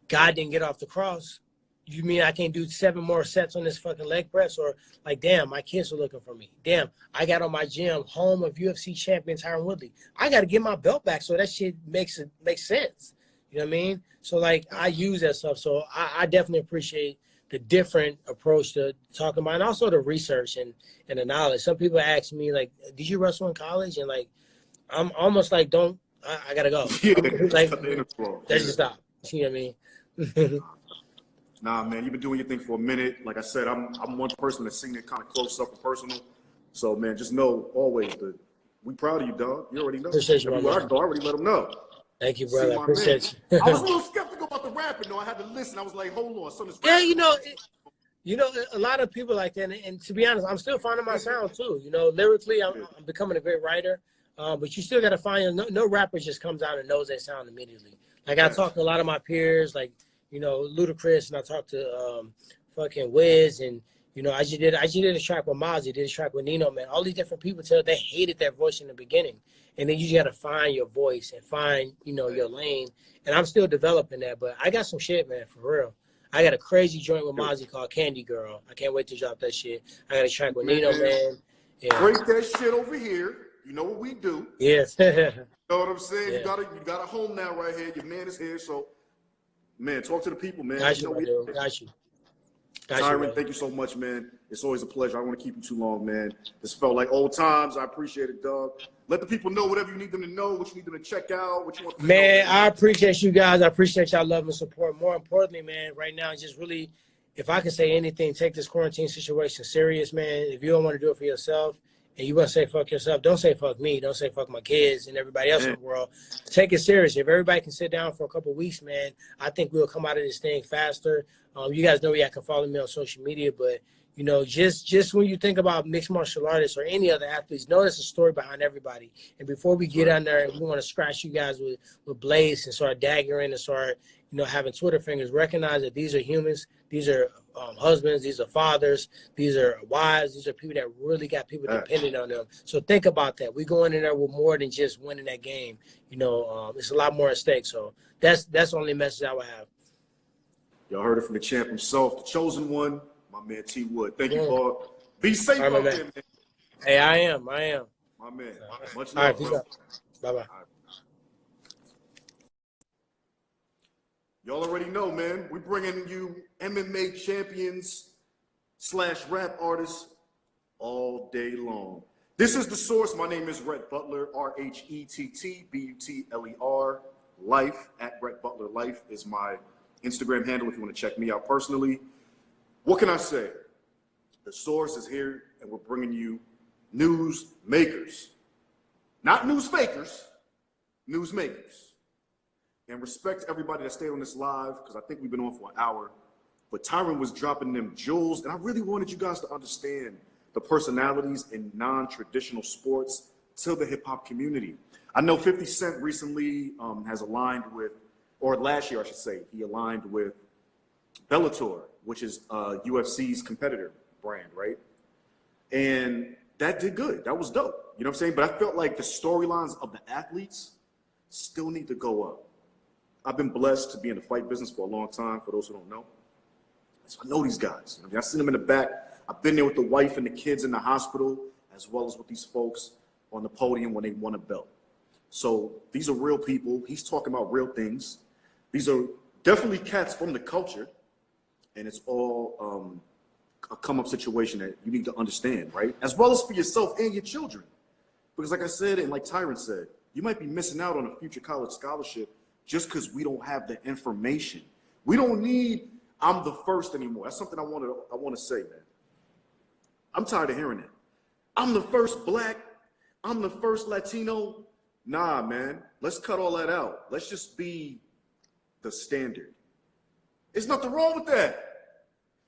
God didn't get off the cross. You mean I can't do 7 more sets on this fucking leg press? Or like, damn, my kids are looking for me. Damn, I got on my gym, home of UFC champion Tyron Woodley. I got to get my belt back so that shit makes sense. You know what I mean? So I use that stuff. So I definitely appreciate the different approach to talking about, and also the research and the knowledge. Some people ask me, like, did you wrestle in college? And I'm almost like, I gotta go. Yeah, let's just stop. You know what I mean? Nah, man, you've been doing your thing for a minute. Like I said, I'm one person that's seen it kind of close up and personal. So, man, just know always that we proud of you, dog. You already know. Appreciate you, Everywhere I go, I already let them know. Thank you, brother. I appreciate you. I was a little skeptical about the rapping, though. I had to listen. I was like, hold on, something's rapping. Yeah, a lot of people like that. And to be honest, I'm still finding my sound too. Lyrically, I'm becoming a great writer. But you still got to find, no rapper just comes out and knows that sound immediately. Like, I talk to a lot of my peers, like, Ludacris, and I talked to fucking Wiz, and I just did a track with Mozzie, did a track with Nino, man. All these different people they hated that voice in the beginning, and then you just got to find your voice and find your lane. And I'm still developing that, but I got some shit, man, for real. I got a crazy joint with Mozzie called Candy Girl. I can't wait to drop that shit. I got a track with Nino, man. Yeah. Break that shit over here. You know what we do. Yes. You know what I'm saying? Yeah. You got a home now right here. Your man is here, so. Man, talk to the people, man. Got you. Tyron, thank you so much, man. It's always a pleasure. I don't want to keep you too long, man. This felt like old times. I appreciate it, dog. Let the people know whatever you need them to know, what you need them to check out, what you want them to know. Man, I appreciate you guys. I appreciate y'all love and support. More importantly, man, right now, just really, if I can say anything, take this quarantine situation serious, man. If you don't want to do it for yourself, and you want to say fuck yourself, don't say fuck me. Don't say fuck my kids and everybody else in the world. Take it serious. If everybody can sit down for a couple of weeks, man, I think we'll come out of this thing faster. You guys know y'all can follow me on social media, but, just when you think about mixed martial artists or any other athletes, know there's a story behind everybody. And before we get on there, we want to scratch you guys with blades and start daggering and start, having Twitter fingers. Recognize that these are humans. These are husbands. These are fathers. These are wives. These are people that really got people dependent on them. So think about that. We going in there with more than just winning that game. It's a lot more at stake. So that's the only message I would have. Y'all heard it from the champ himself, the chosen one, my man T. Wood. Thank you, Paul. Be safe out there, man. Hey, I am. My man. Much love. All right, peace out. Bye-bye. Y'all already know, man. We're bringing you MMA champions / rap artists all day long. This is The Source. My name is Rhett Butler, RHETTBUTLER. Life, at Rhett Butler Life is my Instagram handle if you want to check me out personally. What can I say? The source is here, and we're bringing you news makers. Not news fakers, news makers. And respect to everybody that stayed on this live, because I think we've been on for an hour. But Tyron was dropping them jewels, and I really wanted you guys to understand the personalities in non-traditional sports to the hip-hop community. I know 50 Cent recently has aligned with, or last year I should say, he aligned with Bellator, which is UFC's competitor brand, right? And that did good. That was dope. You know what I'm saying? But I felt like the storylines of the athletes still need to go up. I've been blessed to be in the fight business for a long time, for those who don't know. So I know these guys. I mean, I see them in the back. I've been there with the wife and the kids in the hospital, as well as with these folks on the podium when they won a belt. So these are real people. He's talking about real things. These are definitely cats from the culture, and it's all a come-up situation that you need to understand, right? As well as for yourself and your children. Because like I said, and like Tyron said, you might be missing out on a future college scholarship just because we don't have the information. We don't need I'm the first anymore. That's something I want to say, man. I'm tired of hearing that. I'm the first black. I'm the first Latino. Nah, man. Let's cut all that out. Let's just be the standard. There's nothing wrong with that.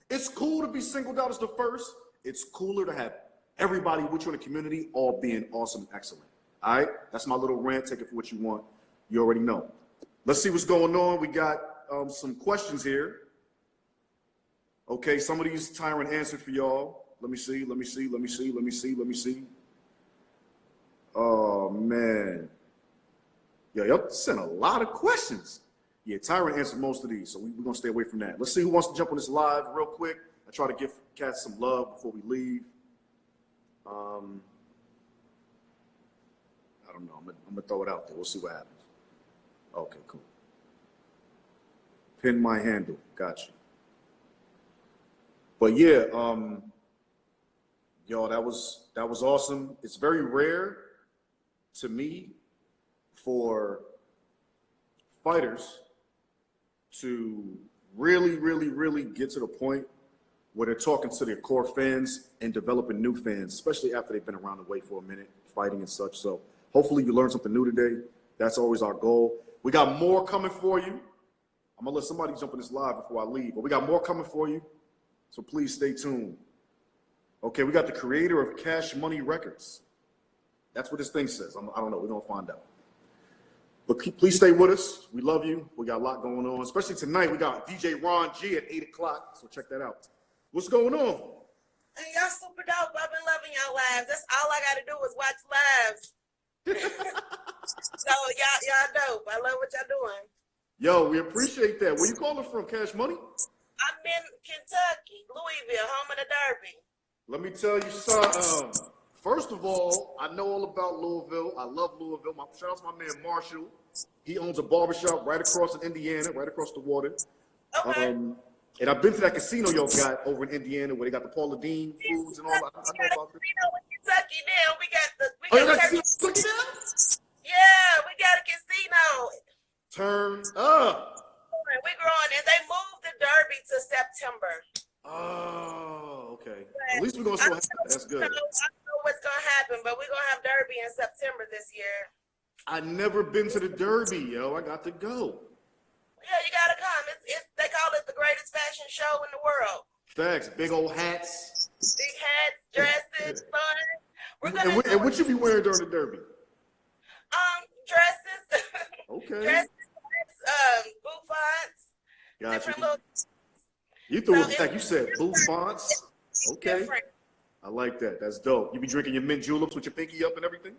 It's cool to be singled out as the first. It's cooler to have everybody with you in the community all being awesome and excellent. All right? That's my little rant. Take it for what you want. You already know. Let's see what's going on. We got some questions here. Okay, some of these Tyron answered for y'all. Let me see. Oh, man. Yo, y'all sent a lot of questions. Yeah, Tyron answered most of these, so we're going to stay away from that. Let's see who wants to jump on this live real quick. I try to give cats some love before we leave. I don't know. I'm going to throw it out there. We'll see what happens. Okay, cool. Pin my handle. Gotcha. But yeah, yo, that was awesome. It's very rare to me for fighters to really get to the point where they're talking to their core fans and developing new fans, especially after they've been around the way for a minute, fighting and such. So hopefully you learned something new today. That's always our goal. We got more coming for you. I'm gonna let somebody jump in this live before I leave, but we got more coming for you. So please stay tuned. Okay, we got the creator of Cash Money Records. That's what this thing says. I don't know. We're going to find out. But please stay with us. We love you. We got a lot going on, especially tonight. We got DJ Ron G at 8 o'clock. So check that out. What's going on? Hey, y'all super dope. I've been loving y'all lives. That's all I got to do is watch lives. So y'all dope. I love what y'all doing. Yo, we appreciate that. Where you calling from, Cash Money? I'm in Kentucky, Louisville, home of the Derby. Let me tell you something. First of all, I know all about Louisville. I love Louisville. Shout out to my man Marshall. He owns a barbershop right across in Indiana, right across the water. Okay. And I've been to that casino y'all got over in Indiana where they got the Paula Deen foods and all that. I know about this. Casino in Kentucky now. We Oh, you got Turkey. Kentucky now? Yeah, we got a casino. Turn up. We growing, and they moved the Derby to September. Oh, okay. At least we're going to show happen. That's good. I don't know what's going to happen, but we're going to have Derby in September this year. I never been to the Derby, yo. I got to go. Yeah, you got to come. They call it the greatest fashion show in the world. Facts. Big old hats. Big hats, dresses, fun. And what you be wearing during the Derby? Dresses. Okay. Dresses, bouffants. Gotcha. Different little. You threw it back. You said bouffants. Okay. Different. I like that. That's dope. You be drinking your mint juleps with your pinky up and everything?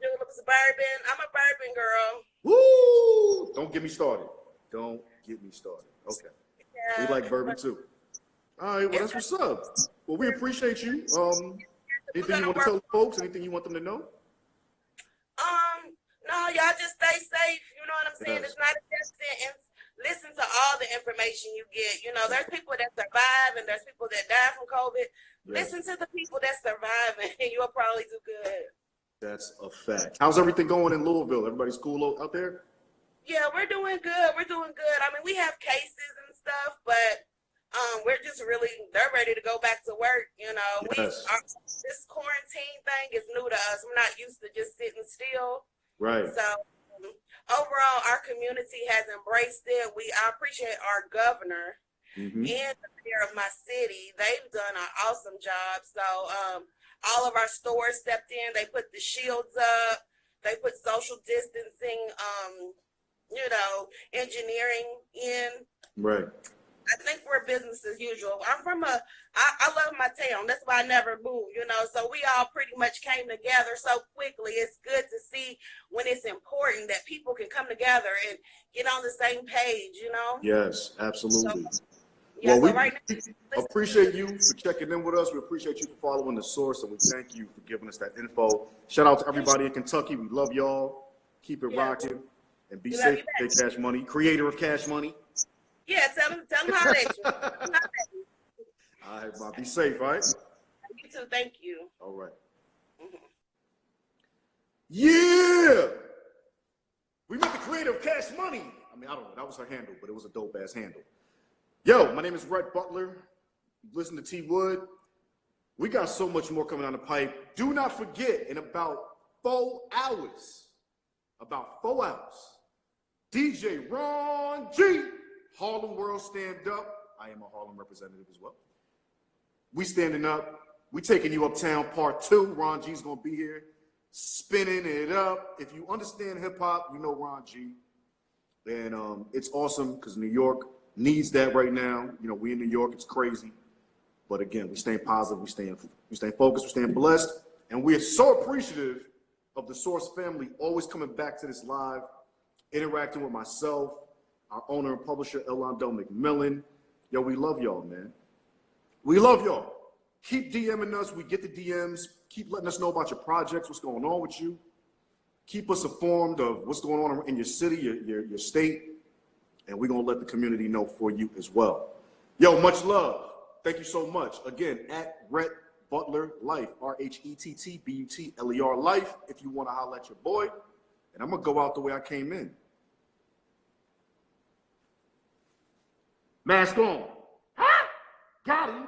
Juleps, bourbon. I'm a bourbon girl. Woo! Don't get me started. Don't get me started. Okay. Yeah. We like bourbon too. All right. Well, that's what's up. Well, we appreciate you. Anything you want to tell the folks? Anything you want them to know? No, y'all just stay safe. You know what I'm saying? Yes. It's not a accident. And listen to all the information you get. You know, there's people that survive and there's people that die from COVID. Yeah. Listen to the people that survive and you'll probably do good. That's a fact. How's everything going in Louisville? Everybody's cool out there? Yeah, we're doing good. We're doing good. I mean, we have cases and stuff, but We're just really, they're ready to go back to work. You know, Yes. This quarantine thing is new to us. We're not used to just sitting still. Right. So overall, our community has embraced it. I appreciate our governor Mm-hmm. and the mayor of my city. They've done an awesome job. So all of our stores stepped in. They put the shields up. They put social distancing, engineering in. Right. I think we're business as usual. I love my town. That's why I never moved, so we all pretty much came together so quickly. It's good to see when it's important that people can come together and get on the same page. Yes, absolutely. So, yeah, Well, so right now, we appreciate you for checking in with us. We appreciate you for following the source, and we thank you for giving us that info. Shout out to everybody in Kentucky. We love y'all. Keep it rocking, and be safe. Take Cash Money, creator of Cash Money. Yeah, tell them how they you. All right, Bob. Be safe, all right? You too. Thank you. All right. Mm-hmm. Yeah! We met the creator of Cash Money. I mean, I don't know. That was her handle, but it was a dope-ass handle. Yo, my name is Rhett Butler. Listen to T. Wood. We got so much more coming down the pipe. Do not forget, in about 4 hours, DJ Ron G. Harlem World Stand Up. I am a Harlem representative as well. We standing up. We taking you uptown part 2. Ron G's gonna be here, spinning it up. If you understand hip hop, you know Ron G. And it's awesome because New York needs that right now. We in New York, it's crazy. But again, we staying positive, we staying focused, we staying blessed. And we are so appreciative of the Source family always coming back to this live, interacting with myself, our owner and publisher, Elondell McMillan. Yo, we love y'all, man. We love y'all. Keep DMing us. We get the DMs. Keep letting us know about your projects, what's going on with you. Keep us informed of what's going on in your city, your state. And we're going to let the community know for you as well. Yo, much love. Thank you so much. Again, at Rhett Butler Life, RHETTBUTLER Life, if you want to holler at your boy. And I'm going to go out the way I came in. Mask on. Ha! Got him.